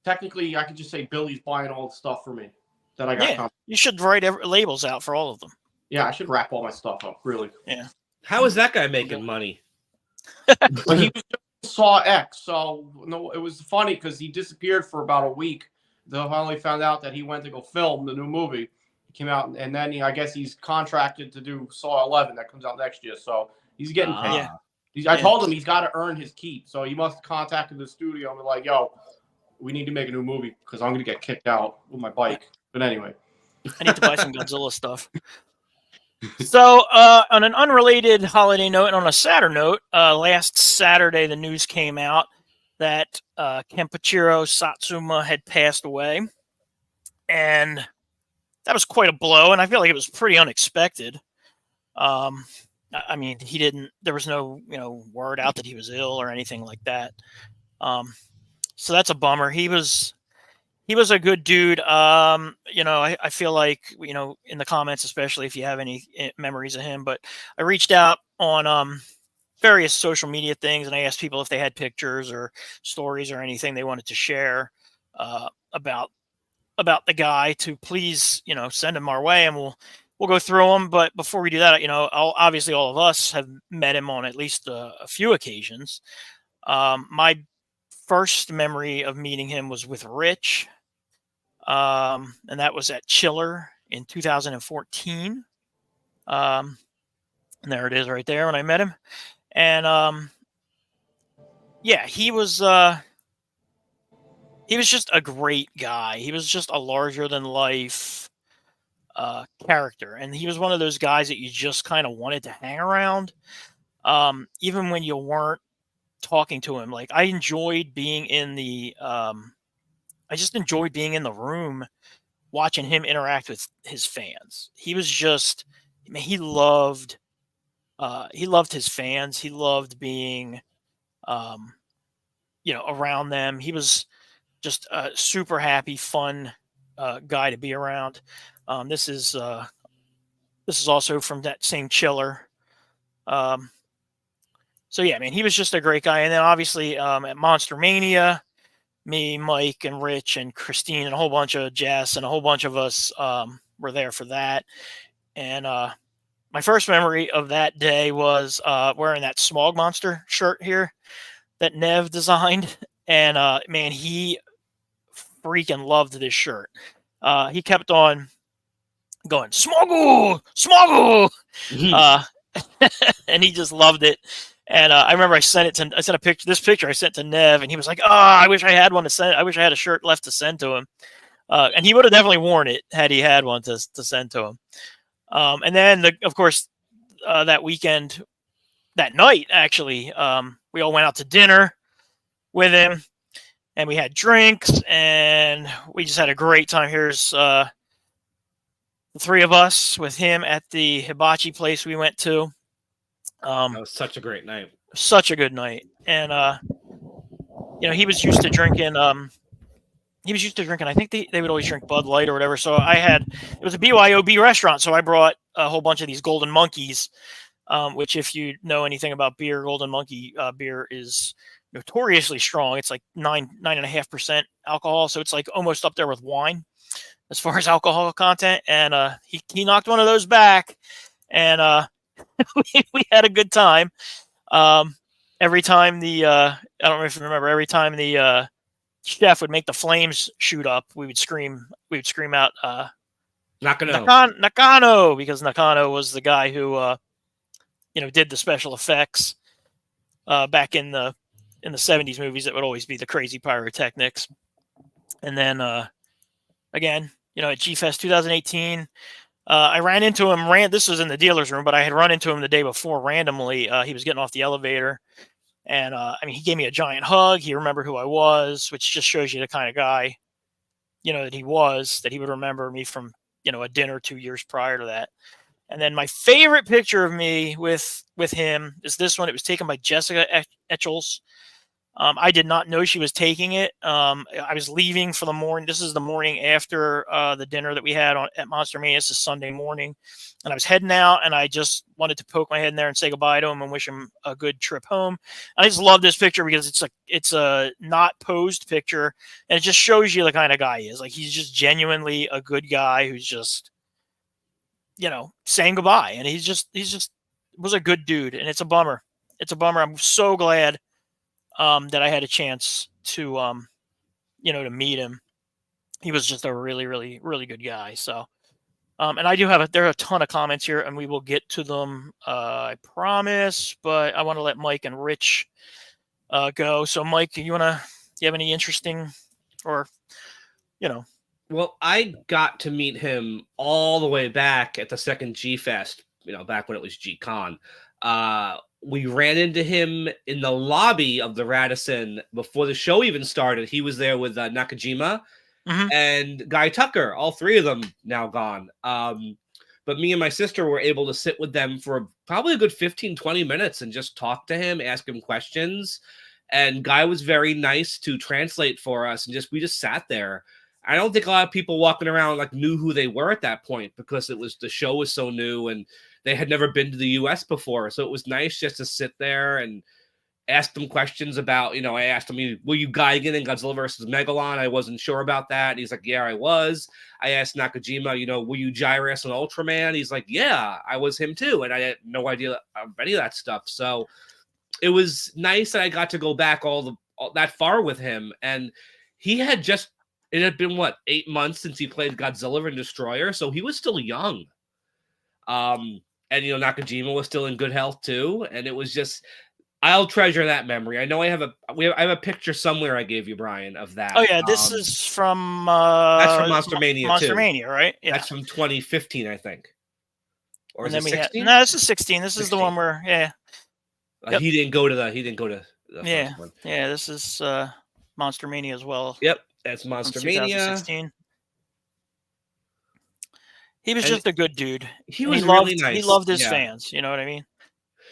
Technically, I could just say Billy's buying all the stuff for me that I got. Yeah. You should write labels out for all of them. Yeah, I should wrap all my stuff up. Really. Yeah. How is that guy making money? But he was just Saw X, so no, it was funny because he disappeared for about a week. They finally found out that he went to go film the new movie. He came out, and then I guess he's contracted to do Saw 11 that comes out next year. So he's getting paid. Yeah. I told him he's got to earn his keep. So he must have contacted the studio and be like, "Yo, we need to make a new movie because I'm going to get kicked out with my bike." But anyway, I need to buy some Godzilla stuff. So, on an unrelated holiday note and on a sadder note, last Saturday the news came out that Ken Satsuma had passed away, and that was quite a blow. And I feel like it was pretty unexpected. I mean, there was no word out that he was ill or anything like that. So that's a bummer. He was a good dude. I feel like, in the comments, especially if you have any memories of him, but I reached out on various social media things and I asked people if they had pictures or stories or anything they wanted to share about the guy to please, send them our way and we'll go through them. But before we do that, obviously all of us have met him on at least a few occasions. My first memory of meeting him was with Rich. And that was at Chiller in 2014. And there it is right there when I met him. And he was just a great guy. He was just a larger than life character. And he was one of those guys that you just kind of wanted to hang around. Even when you weren't talking to him. Like I enjoyed being in the room watching him interact with his fans. He was just, he loved his fans. He loved being, around them. He was just a super happy, fun guy to be around. This is also from that same Chiller. So yeah, man, he was just a great guy. And then obviously at Monster Mania, me, Mike, and Rich, and Christine, and a whole bunch of Jess, and a whole bunch of us were there for that. And my first memory of that day was wearing that Smog Monster shirt here that Nev designed. And man, he freaking loved this shirt. He kept on going, Smoggle! Smoggle! And he just loved it. And I remember I sent a picture I sent to Nev, and he was like, "Oh, I wish I had one to send. I wish I had a shirt left to send to him." And he would have definitely worn it had he had one to send to him. And then, of course, that weekend, that night, actually, we all went out to dinner with him, and we had drinks, and we just had a great time. Here's the three of us with him at the hibachi place we went to. That was such a great night. Such a good night. And he was used to drinking I think they would always drink Bud Light or whatever. So it was a BYOB restaurant, so I brought a whole bunch of these Golden Monkeys, which if you know anything about beer, Golden Monkey beer is notoriously strong. It's like 9.5% alcohol, so it's like almost up there with wine as far as alcohol content. And he knocked one of those back, and we had a good time. Every time I don't know if you remember, every time the chef would make the flames shoot up, we would scream out Nakano, because Nakano was the guy who did the special effects back in the 70s movies. That would always be the crazy pyrotechnics. And then again, at G-Fest 2018, I ran into him. This was in the dealer's room, but I had run into him the day before randomly. He was getting off the elevator, and he gave me a giant hug. He remembered who I was, which just shows you the kind of guy, that he was. That he would remember me from, a dinner 2 years prior to that. And then my favorite picture of me with him is this one. It was taken by Jessica Etchels. I did not know she was taking it. I was leaving for the morning. This is the morning after the dinner that we had at Monster Mania. This is Sunday morning. And I was heading out, and I just wanted to poke my head in there and say goodbye to him and wish him a good trip home. And I just love this picture because it's a not posed picture, and it just shows you the kind of guy he is. Like, he's just genuinely a good guy who's just, saying goodbye. And he's just was a good dude, and it's a bummer. It's a bummer. I'm so glad that I had a chance to to meet him. He was just a really, really, really good guy. So. And I do there are a ton of comments here, and we will get to them, I promise. But I want to let Mike and Rich go. So, Mike, do you have any interesting, or, Well, I got to meet him all the way back at the second G Fest, back when it was G Con. We ran into him in the lobby of the Radisson before the show even started. He was there with Nakajima. Mm-hmm. And Guy Tucker, all three of them now gone. But me and my sister were able to sit with them for probably a good 15, 20 minutes and just talk to him, ask him questions. And Guy was very nice to translate for us. And we just sat there. I don't think a lot of people walking around knew who they were at that point, because the show was so new and they had never been to the US before. So it was nice just to sit there and ask them questions about, I asked him, were you Gigan in Godzilla vs. Megalon? I wasn't sure about that. And he's like, yeah, I was. I asked Nakajima, were you Gyrus and Ultraman? He's like, yeah, I was him too. And I had no idea of any of that stuff. So it was nice that I got to go back all that far with him. And it had been 8 months since he played Godzilla and Destroyer. So he was still young. And Nakajima was still in good health too. And it was just, I'll treasure that memory. I know I have a picture somewhere I gave you, Brian, of that. Oh yeah, this is from that's from Monster Mania. Monster too. Mania, right? Yeah, that's from 2015, I think. Or and is it 16? No, this is 16. This 16. is the one where Yep. He didn't go to the first one. Yeah, this is Monster Mania as well. Yep, that's Monster Mania. 2016. He was just a good dude. He was really nice. He loved his fans. You know what I mean?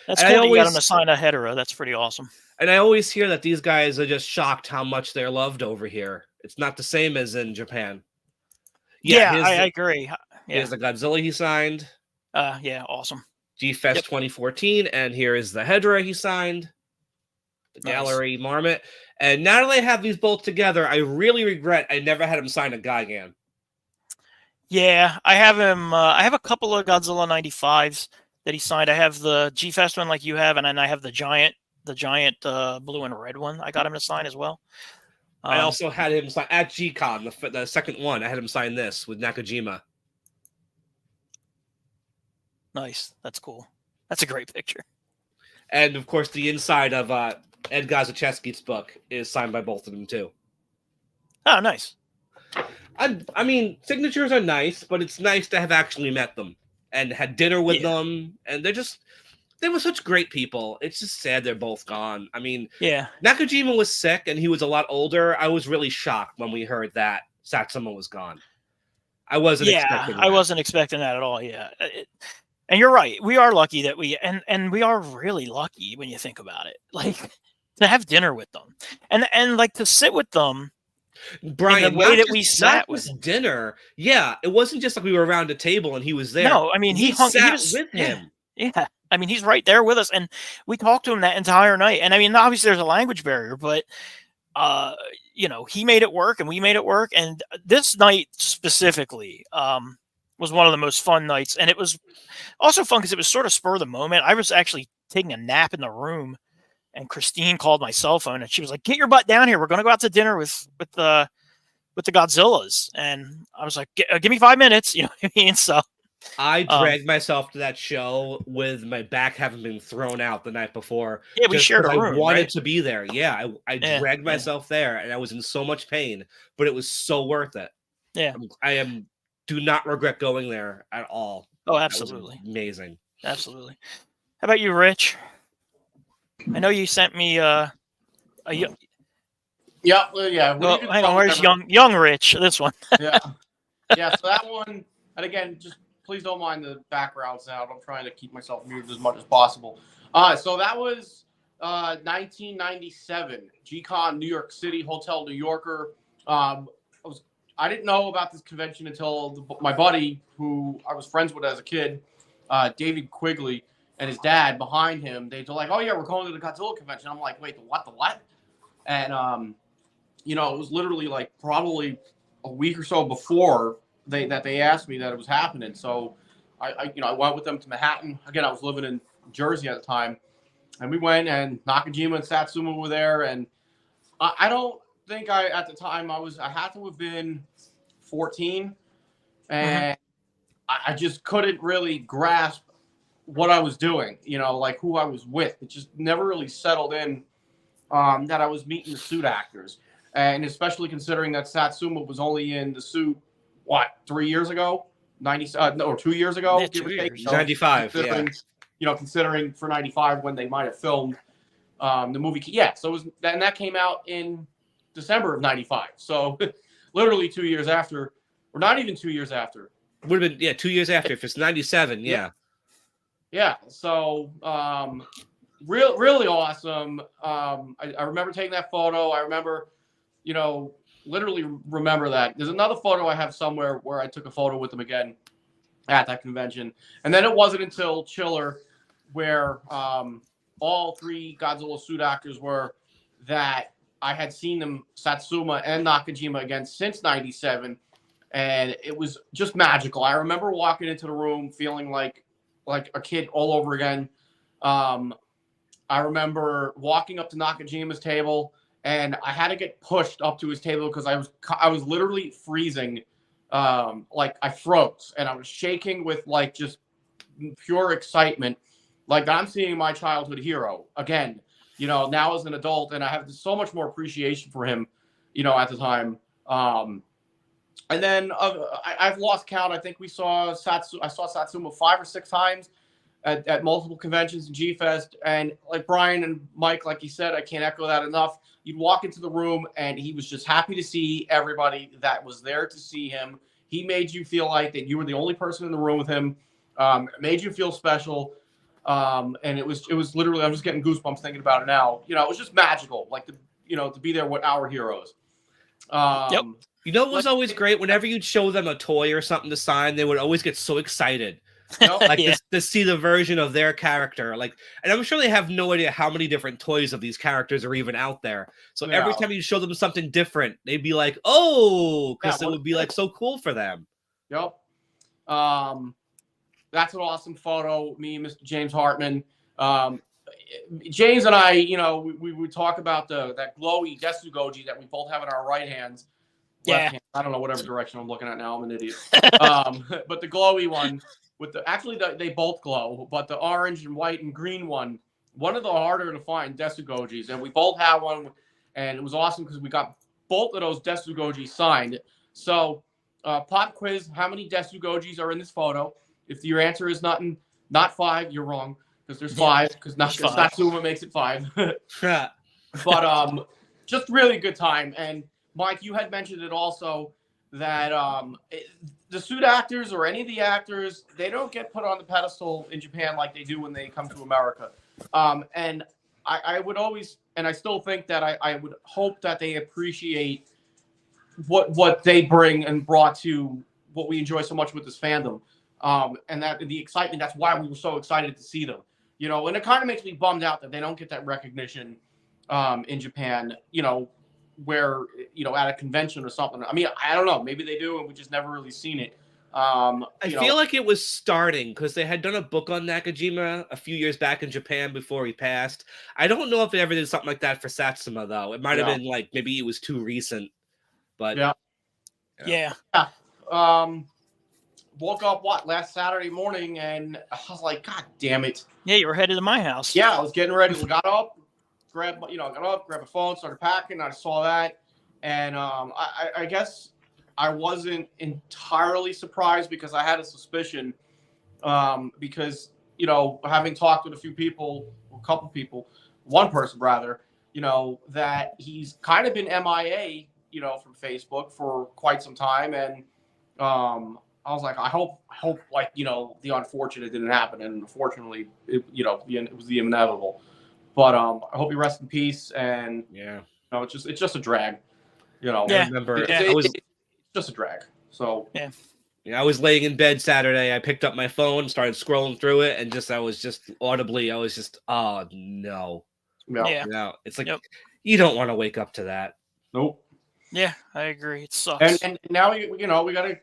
That's And cool. You got him to sign a hetero. That's pretty awesome. And I always hear that these guys are just shocked how much they're loved over here. It's not the same as in Japan. I agree. Here's the Godzilla he signed. Yeah, awesome. G-Fest 2014, and here is the Hedra he signed. The Gallery Marmot. And now that I have these both together, I really regret I never had him sign a Gigan. Yeah, I have him. I have a couple of Godzilla 95s that he signed. I have the G-Fest one like you have, and then I have the giant blue and red one. I got him to sign as well. I also had him sign at G-Con, the second one. I had him sign this with Nakajima. Nice. That's cool. That's a great picture. And, of course, the inside of Ed Gazachevsky's book is signed by both of them, too. Oh, nice. I mean, signatures are nice, but it's nice to have actually met them and had dinner with them. And they were such great people. It's just sad they're both gone. I mean, Nakajima was sick and he was a lot older. I was really shocked when we heard that Satsuma was gone. I wasn't expecting that. I wasn't expecting that at all. Yeah. And you're right. We are lucky that and we are really lucky when you think about it. Like, to have dinner with them and like to sit with them. Brian, the way that we sat with dinner. Yeah, it wasn't just like we were around a table and he was there. No, I mean he was with him. Yeah, I mean he's right there with us, and we talked to him that entire night. And I mean, obviously there's a language barrier, but he made it work, and we made it work. And this night specifically was one of the most fun nights, and it was also fun because it was sort of spur of the moment. I was actually taking a nap in the room. And Christine called my cell phone, and she was like, "Get your butt down here. We're going to go out to dinner with the Godzillas." And I was like, "Give me 5 minutes." You know what I mean? So I dragged myself to that show with my back having been thrown out the night before. Yeah, we shared a room. I wanted to be there. Yeah, I dragged myself there, and I was in so much pain, but it was so worth it. Yeah, do not regret going there at all. Oh, absolutely, amazing. Absolutely. How about you, Rich? I know you sent me yeah. Well, hang on, where's young Rich? This one. Yeah. So that one, and again, just please don't mind the background sound. I'm trying to keep myself muted as much as possible. So that was 1997, G-Con, New York City, Hotel New Yorker. I didn't know about this convention until my buddy, who I was friends with as a kid, David Quigley, and his dad behind him. They were like, "Oh yeah, we're going to the Godzilla convention." I'm like, "Wait, the what? The what?" And it was literally like probably a week or so before they asked me that it was happening. So I went with them to Manhattan. Again, I was living in Jersey at the time, and we went, and Nakajima and Satsuma were there, and I don't think at the time I had to have been 14, and I just couldn't really grasp what I was doing, like who I was with. It just never really settled in that I was meeting the suit actors, and especially considering that Satsuma was only in the suit 3 years ago, 2 years ago, Yeah, give or 2 take. years. 95, considering for 95 when they might have filmed the movie. Yeah, so that came out in December of 95. So literally 2 years after, or not even 2 years after. Would have been 2 years after if it's 97. Yeah. So really awesome. I remember taking that photo. I remember, literally remember that. There's another photo I have somewhere where I took a photo with them again at that convention. And then it wasn't until Chiller where all three Godzilla suit actors were that I had seen them, Satsuma and Nakajima, again since 97. And it was just magical. I remember walking into the room feeling like a kid all over again. I remember walking up to Nakajima's table, and I had to get pushed up to his table because I was literally freezing. Like I froze, and I was shaking with like just pure excitement. Like I'm seeing my childhood hero again, now as an adult, and I have so much more appreciation for him, at the time. And then I've lost count. I think I saw Satsuma 5 or 6 times at multiple conventions in G-Fest. And like Brian and Mike, like you said, I can't echo that enough. You'd walk into the room and he was just happy to see everybody that was there to see him. He made you feel like that you were the only person in the room with him. Made you feel special. And it was literally, I'm just getting goosebumps thinking about it now. It was just magical, like to be there with our heroes. Yep. It was always great whenever you'd show them a toy or something to sign, they would always get so excited. Like to see the version of their character. Like, and I'm sure they have no idea how many different toys of these characters are even out there. So every time you show them something different, they'd be like, "Oh," because it would be like so cool for them. Yep. That's an awesome photo. Me and Mr. James Hartman. James and I, we would talk about that glowy Desu Goji that we both have in our right hands. Left hand. I don't know whatever direction I'm looking at now. I'm an idiot. But the glowy one they both glow, but the orange and white and green one of the harder to find Desu Gojis, and we both have one, and it was awesome because we got both of those Desu Gojis signed. So, pop quiz: how many Desu Gojis are in this photo? If your answer is not 5, you're wrong because there's 5 because Satsuma makes it 5. But just really good time. And Mike, you had mentioned it also that the suit actors or any of the actors, they don't get put on the pedestal in Japan like they do when they come to America. And I would always, and I still think that I would hope that they appreciate what they bring and brought to what we enjoy so much with this fandom. And that the excitement, that's why we were so excited to see them. And it kind of makes me bummed out that they don't get that recognition in Japan, where, at a convention or something. I mean, I don't know. Maybe they do, and we just never really seen it. I feel like it was starting because they had done a book on Nakajima a few years back in Japan before he passed. I don't know if they ever did something like that for Satsuma, though. It might have been like maybe it was too recent. But yeah. Woke up last Saturday morning, and I was like, God damn it. Yeah, you were headed to my house. Yeah, I was getting ready. We got up, grabbed a phone, started packing. I saw that, and I guess I wasn't entirely surprised because I had a suspicion, because having talked with a couple people, one person rather, that he's kind of been MIA, from Facebook for quite some time, and I was like, I hope like the unfortunate didn't happen, and unfortunately, it was the inevitable. But I hope you rest in peace. And Yeah. it's just a drag. I remember it's just a drag. So I was laying in bed Saturday. I picked up my phone, started scrolling through it, and I was just audibly, oh no. It's like you don't want to wake up to that. Nope. Yeah, I agree. It sucks. And now we got to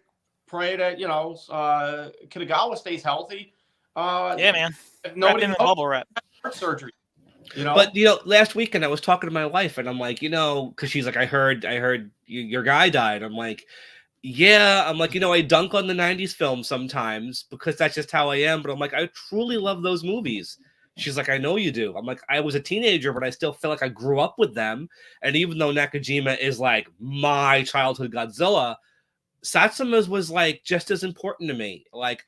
pray that Kitagawa stays healthy. Man. Nobody in the bubble wrap. Surgery. But last weekend I was talking to my wife, and I'm like, because she's like, I heard your guy died. I'm like, yeah. I'm like, I dunk on the '90s films sometimes because that's just how I am. But I'm like, I truly love those movies. She's like, I know you do. I'm like, I was a teenager, but I still feel like I grew up with them. And even though Nakajima is like my childhood Godzilla, Satsuma's was like just as important to me. Like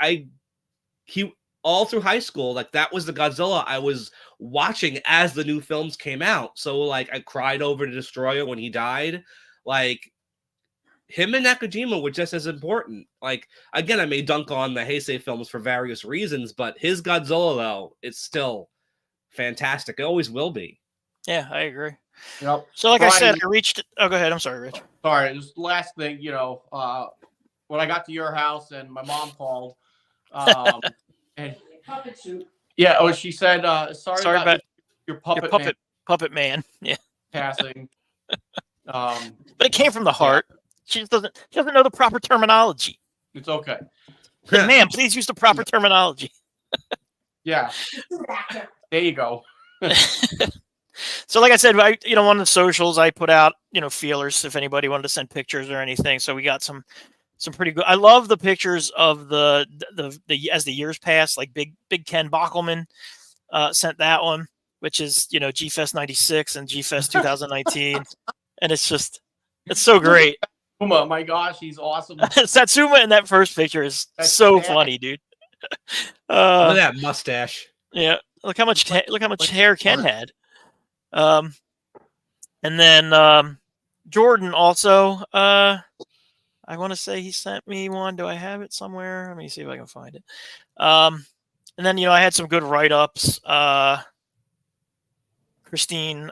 he all through high school, like that was the Godzilla I was watching as the new films came out. So like I cried over the Destroyer when he died. Like him and Nakajima were just as important. Like again, I may dunk on the Heisei films for various reasons, but his Godzilla though, it's still fantastic. It always will be. Yeah, I agree. Yep. So like Brian, I said, I reached. Oh, go ahead. I'm sorry, Rich. Sorry, just last thing. When I got to your house and my mom called, and yeah, she said, sorry about your puppet man. Yeah, passing. But it came from the heart. Yeah. She doesn't know the proper terminology. It's okay. Hey, ma'am, please use the proper terminology. Yeah. There you go. So like I said, on the socials, I put out, feelers if anybody wanted to send pictures or anything. So we got some pretty good. I love the pictures of the as the years pass, like Big Ken Bockelman sent that one, which is, G-Fest 96 and G-Fest 2019. And it's so great. Oh my gosh, he's awesome. Satsuma in that first picture is funny, dude. Look at that mustache. Yeah, look how much hair Ken had. And then Jordan also. I want to say he sent me one. Do I have it somewhere? Let me see if I can find it. And then I had some good write-ups. Christine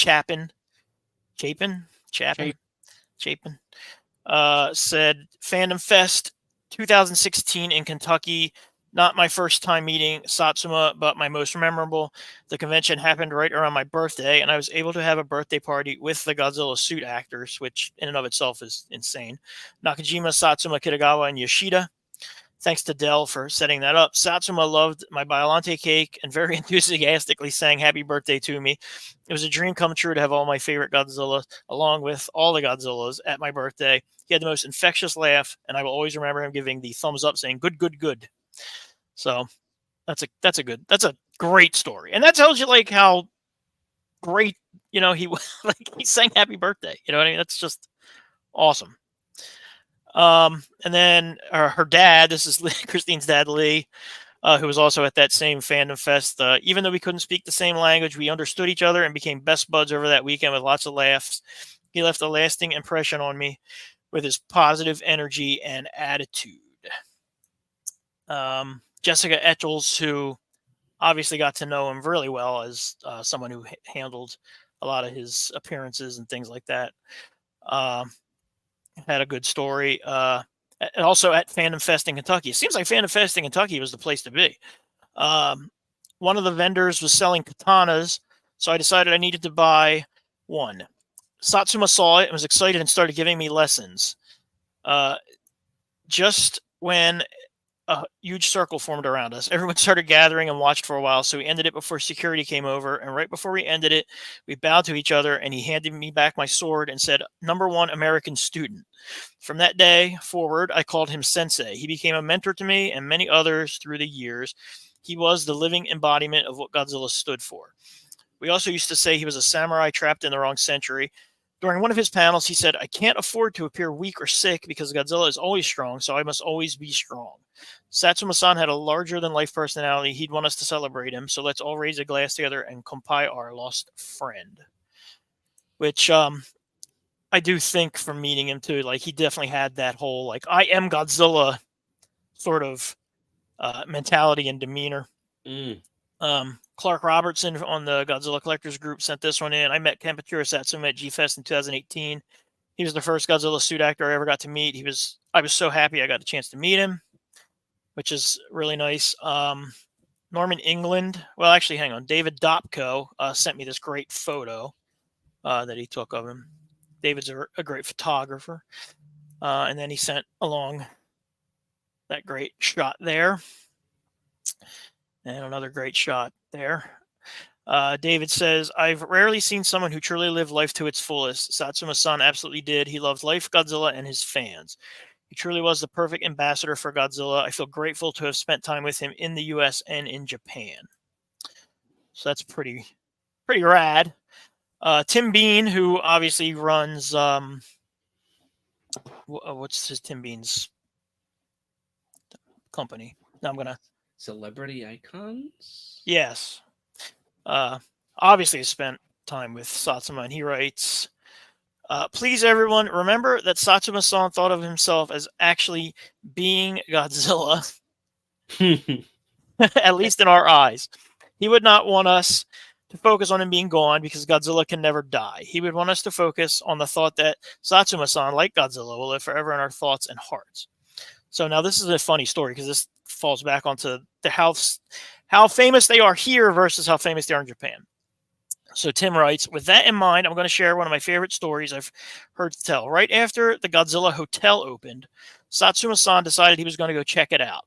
Chapin said Fandom Fest 2016 in Kentucky. Not my first time meeting Satsuma, but my most memorable. The convention happened right around my birthday, and I was able to have a birthday party with the Godzilla suit actors, which in and of itself is insane. Nakajima, Satsuma, Kitagawa, and Yoshida. Thanks to Dell for setting that up. Satsuma loved my Biollante cake and very enthusiastically sang happy birthday to me. It was a dream come true to have all my favorite Godzilla, along with all the Godzillas, at my birthday. He had the most infectious laugh, and I will always remember him giving the thumbs up, saying "good, good, good." So that's a great story, and that tells you like how great he he sang happy birthday. You know what I mean? That's just awesome. And then her dad, this is Christine's dad, Lee, who was also at that same Fandom Fest. Even though we couldn't speak the same language, we understood each other and became best buds over that weekend with lots of laughs. He left a lasting impression on me with his positive energy and attitude. Jessica Etchels, who obviously got to know him really well as someone who handled a lot of his appearances and things like that. Had a good story. And also at Fandom Fest in Kentucky. It seems like Fandom Fest in Kentucky was the place to be. One of the vendors was selling katanas, so I decided I needed to buy one. Satsuma saw it and was excited and started giving me lessons. Just when a huge circle formed around us, everyone started gathering and watched for a while, so we ended it before security came over, and right before we ended it, we bowed to each other, and he handed me back my sword and said, "#1 American student." From that day forward, I called him Sensei. He became a mentor to me and many others through the years. He was the living embodiment of what Godzilla stood for. We also used to say he was a samurai trapped in the wrong century. During one of his panels, he said, "I can't afford to appear weak or sick because Godzilla is always strong, so I must always be strong." Satsuma-san had a larger-than-life personality. He'd want us to celebrate him, so let's all raise a glass together and kumpai our lost friend. Which I do think from meeting him, too, like he definitely had that whole, like, I am Godzilla sort of mentality and demeanor. Clark Robertson on the Godzilla Collectors Group sent this one in. I met Ken Satsuma at G-Fest in 2018. He was the first Godzilla suit actor I ever got to meet. I was so happy I got a chance to meet him, which is really nice. Norman England. Well, actually, hang on. David Dopko sent me this great photo that he took of him. David's a great photographer. And then he sent along that great shot there. And another great shot there. David says, I've rarely seen someone who truly lived life to its fullest. Satsuma-san absolutely did. He loved life, Godzilla, and his fans. He truly was the perfect ambassador for Godzilla. I feel grateful to have spent time with him in the U.S. and in Japan. So that's pretty rad. Tim Bean, who obviously runs, what's his Tim Bean's company? Now I'm going to... Celebrity Icons? Yes. Obviously spent time with Satsuma, and he writes, please, everyone, remember that Satsuma-san thought of himself as actually being Godzilla, at least in our eyes. He would not want us to focus on him being gone because Godzilla can never die. He would want us to focus on the thought that Satsuma-san, like Godzilla, will live forever in our thoughts and hearts. So now this is a funny story because this falls back onto the how famous they are here versus how famous they are in Japan. So Tim writes, with that in mind, I'm going to share one of my favorite stories I've heard tell. Right after the Godzilla Hotel opened, Satsuma-san decided he was going to go check it out.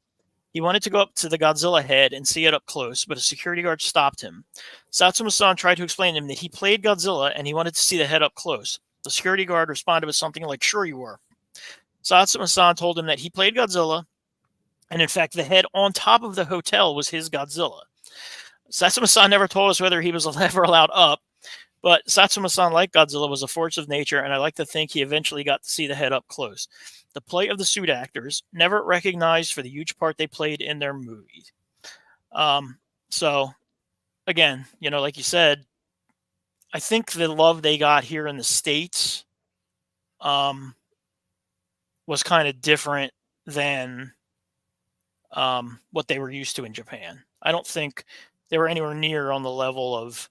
He wanted to go up to the Godzilla head and see it up close, but a security guard stopped him. Satsuma-san tried to explain to him that he played Godzilla and he wanted to see the head up close. The security guard responded with something like, sure you were. Satsuma-san told him that he played Godzilla, and in fact, the head on top of the hotel was his Godzilla. Satsuma-san never told us whether he was ever allowed up, but Satsuma-san, like Godzilla, was a force of nature, and I like to think he eventually got to see the head up close. The plight of the suit actors, never recognized for the huge part they played in their movies. So, again, like you said, I think the love they got here in the States was kind of different than what they were used to in Japan. I don't think they were anywhere near on the level of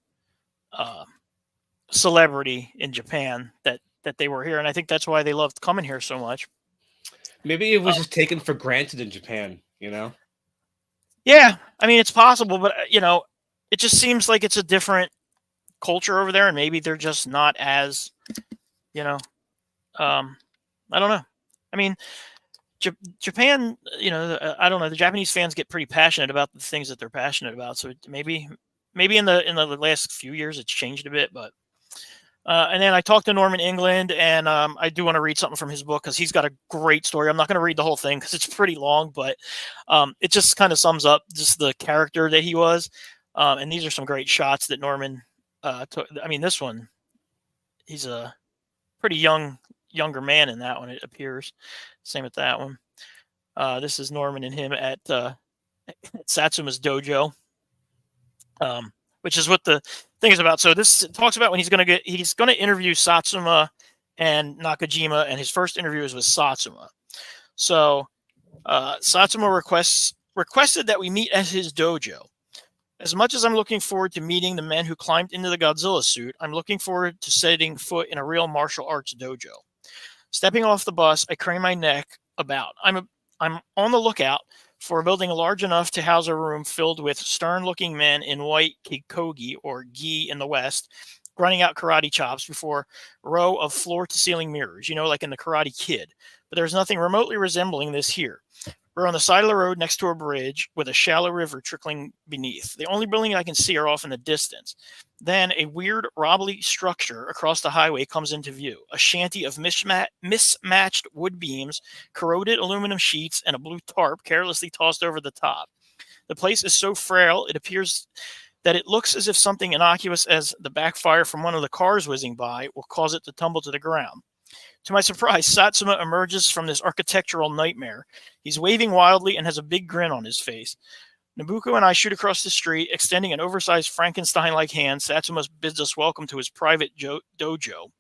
celebrity in Japan that they were here, and I think that's why they loved coming here so much. Maybe it was just taken for granted in Japan, Yeah, I mean, it's possible, but it just seems like it's a different culture over there, and maybe they're just not as, I don't know. I mean, Japan, I don't know. The Japanese fans get pretty passionate about the things that they're passionate about. So maybe in the last few years it's changed a bit. But and then I talked to Norman England, and I do want to read something from his book because he's got a great story. I'm not going to read the whole thing because it's pretty long, but it just kind of sums up just the character that he was. And these are some great shots that Norman took. I mean, this one, he's a pretty younger man in that one, it appears. Same with that one. This is Norman and him at Satsuma's dojo, which is what the thing is about. So this talks about when he's going to interview Satsuma and Nakajima, and his first interview is with Satsuma. So Satsuma requested that we meet at his dojo. As much as I'm looking forward to meeting the men who climbed into the Godzilla suit, I'm looking forward to setting foot in a real martial arts dojo. Stepping off the bus, I crane my neck about. I'm on the lookout for a building large enough to house a room filled with stern-looking men in white kikogi, or gi in the West, grinding out karate chops before a row of floor-to-ceiling mirrors, like in the Karate Kid. But there's nothing remotely resembling this here. We're on the side of the road next to a bridge with a shallow river trickling beneath. The only building I can see are off in the distance. Then a weird, wobbly structure across the highway comes into view. A shanty of mismatched wood beams, corroded aluminum sheets, and a blue tarp carelessly tossed over the top. The place is so frail, it appears that it looks as if something innocuous as the backfire from one of the cars whizzing by will cause it to tumble to the ground. To my surprise, Satsuma emerges from this architectural nightmare. He's waving wildly and has a big grin on his face. Nabuko and I shoot across the street, extending an oversized Frankenstein-like hand. Satsuma bids us welcome to his private dojo.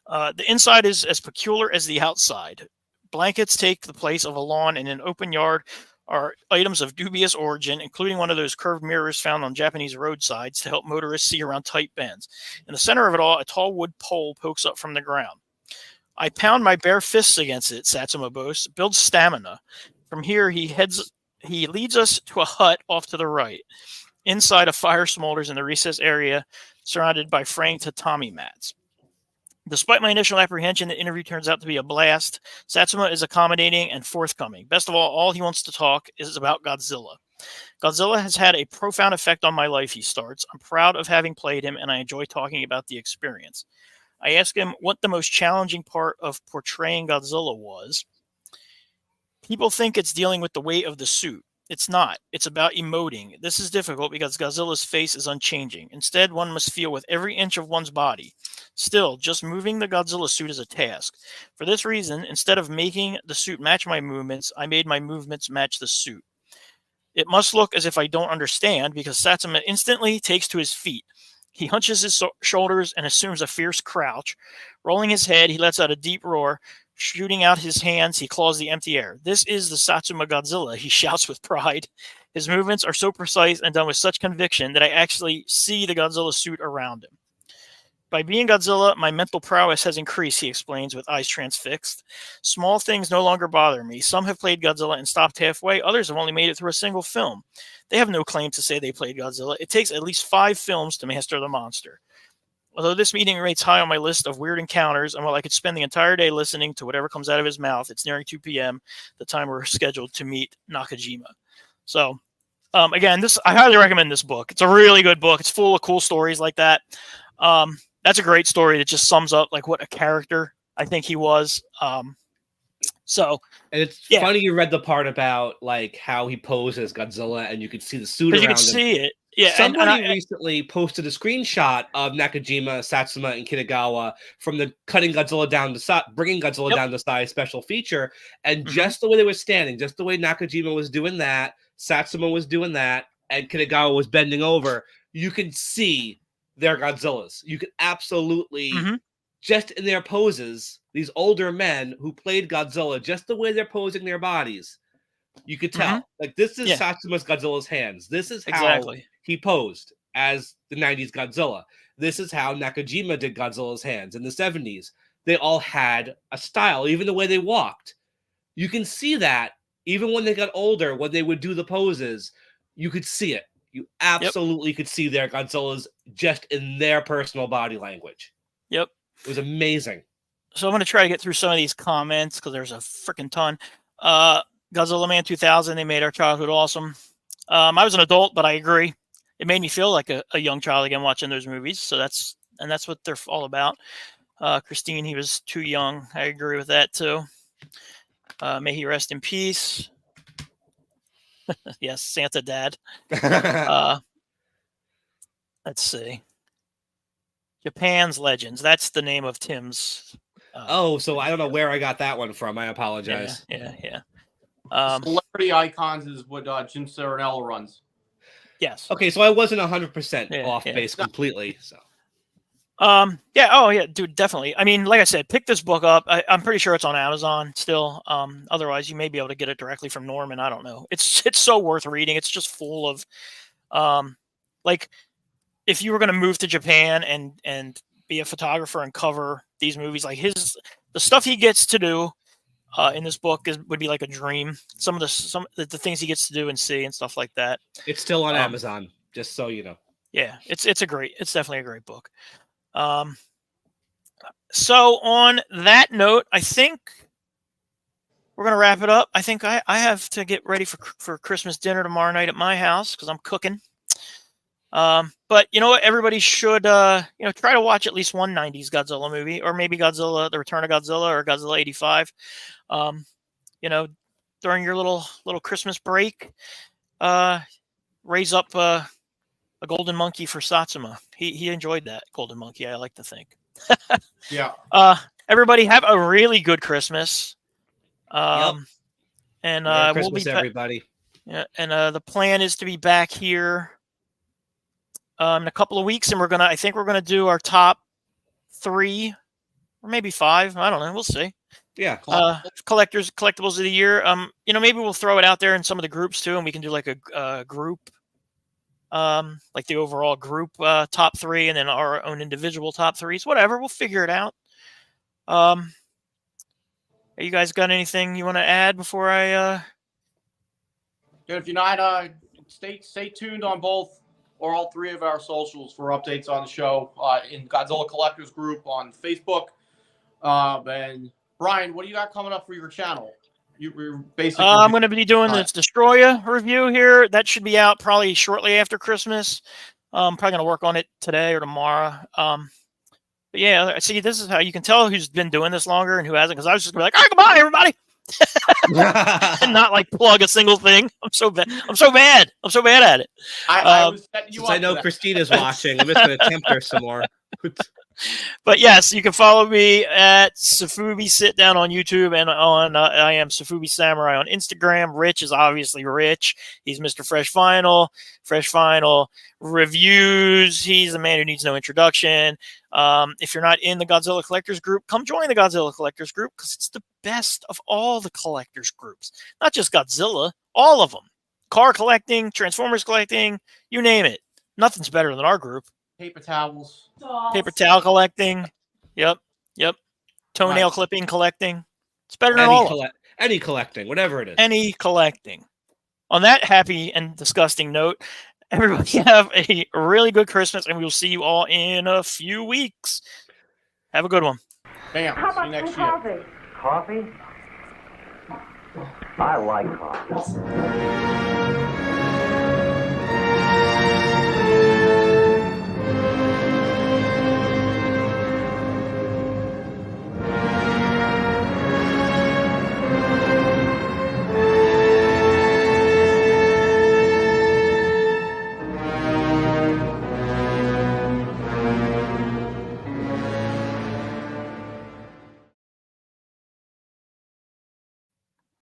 The inside is as peculiar as the outside. Blankets take the place of a lawn in an open yard are items of dubious origin, including one of those curved mirrors found on Japanese roadsides to help motorists see around tight bends. In the center of it all, a tall wood pole pokes up from the ground. I pound my bare fists against it, Satsuma boasts, builds stamina. From here, he leads us to a hut off to the right. Inside, a fire smolders in the recess area, surrounded by fraying tatami mats. Despite my initial apprehension, the interview turns out to be a blast. Satsuma is accommodating and forthcoming. Best of all he wants to talk is about Godzilla. Godzilla has had a profound effect on my life, he starts. I'm proud of having played him, and I enjoy talking about the experience. I ask him what the most challenging part of portraying Godzilla was. People think it's dealing with the weight of the suit. It's not. It's about emoting. This is difficult because Godzilla's face is unchanging. Instead, one must feel with every inch of one's body. Still, just moving the Godzilla suit is a task. For this reason, instead of making the suit match my movements, I made my movements match the suit. It must look as if I don't understand because Satsuma instantly takes to his feet. He hunches his shoulders and assumes a fierce crouch. Rolling his head, he lets out a deep roar. Shooting out his hands, he claws the empty air. This is the Satsuma Godzilla, he shouts with pride. His movements are so precise and done with such conviction that I actually see the Godzilla suit around him. By being Godzilla, my mental prowess has increased, he explains with eyes transfixed. Small things no longer bother me. Some have played Godzilla and stopped halfway. Others have only made it through a single film. They have no claim to say they played Godzilla. It takes at least 5 films to master the monster. Although this meeting rates high on my list of weird encounters, and while I could spend the entire day listening to whatever comes out of his mouth, it's nearing 2 p.m., the time we're scheduled to meet Nakajima. So, again, I highly recommend this book. It's a really good book. It's full of cool stories like that. That's a great story that just sums up like what a character I think he was. And it's funny you read the part about like how he posed as Godzilla, and you could see the suit around him. You could see it. Yeah, somebody recently posted a screenshot of Nakajima, Satsuma, and Kitagawa from the bringing Godzilla down to size special feature, and just the way they were standing, just the way Nakajima was doing that, Satsuma was doing that, and Kitagawa was bending over, you could see their Godzillas. You could absolutely, just in their poses, these older men who played Godzilla, just the way they're posing their bodies, you could tell. Like, this is Satsuma's Godzilla's hands. This is how he posed as the 90s Godzilla. This is how Nakajima did Godzilla's hands in the 70s. They all had a style, even the way they walked. You can see that even when they got older, when they would do the poses, you could see it. You absolutely could see their Godzillas just in their personal body language. Yep. It was amazing. So I'm going to try to get through some of these comments because there's a freaking ton. Godzilla Man 2000, they made our childhood awesome. I was an adult, but I agree. It made me feel like a young child again watching those movies. So that's what they're all about. Christine, he was too young. I agree with that too. May he rest in peace. Yes, Santa Dad. Let's see. Japan's Legends. That's the name of Tim's. So I don't know where I got that one from. I apologize. Yeah. Celebrity Icons is what Jim Serenella runs. Yes. Okay, so I wasn't 100% off base completely. So. Dude, definitely. I mean, like I said, pick this book up. I'm pretty sure it's on Amazon still. Otherwise, you may be able to get it directly from Norman. I don't know. It's so worth reading. It's just full of, like, if you were going to move to Japan and be a photographer and cover these movies, like the stuff he gets to do in this book would be like a dream. Some of the things he gets to do and see and stuff like that. It's still on Amazon, just so you know. Yeah, it's definitely a great book. So on that note, I think we're gonna wrap it up. I think I have to get ready for Christmas dinner tomorrow night at my house because I'm cooking. But you know what? Everybody should try to watch at least one 90s Godzilla movie, or maybe Godzilla: The Return of Godzilla, or Godzilla '85. During your little Christmas break, raise up a golden monkey for Satsuma. He enjoyed that golden monkey, I like to think. Yeah. Everybody have a really good Christmas. And Merry we'll be everybody. Yeah, and the plan is to be back here in a couple of weeks, and I think we're gonna do our top 3 or maybe 5. I don't know. We'll see. Yeah. Collectibles of the year. Maybe we'll throw it out there in some of the groups too, and we can do like a group, like the overall group top 3, and then our own individual top 3s. Whatever, we'll figure it out. You guys got anything you want to add before I? If you're not, stay tuned on both or all 3 of our socials for updates on the show in Godzilla Collectors Group on Facebook. And Brian, what do you got coming up for your channel? You're basically. I'm going to be doing this Destroya review here. That should be out probably shortly after Christmas. I'm probably going to work on it today or tomorrow. But yeah, see, this is how you can tell who's been doing this longer and who hasn't. Because I was just going to be like, "All right, goodbye, everybody," and not like plug a single thing. I'm so bad. I'm so bad at it. I was setting you up. I know Christina's watching. I'm just going to tempt her some more. But yes, you can follow me at Safubi Sit Down on YouTube, and on I am Safubi Samurai on Instagram. Rich is obviously Rich. He's Mr. Fresh Final Reviews. He's a man who needs no introduction. If you're not in the Godzilla Collectors Group, come join the Godzilla Collectors Group because it's the best of all the collectors groups. Not just Godzilla, all of them. Car collecting, Transformers collecting, you name it. Nothing's better than our group. Paper towels. Paper towel collecting. Yep. Toenail clipping collecting. It's better than all of them. Any collecting, whatever it is. Any collecting. On that happy and disgusting note, everybody have a really good Christmas, and we will see you all in a few weeks. Have a good one. Bam. See you next year. Coffee? I like coffee.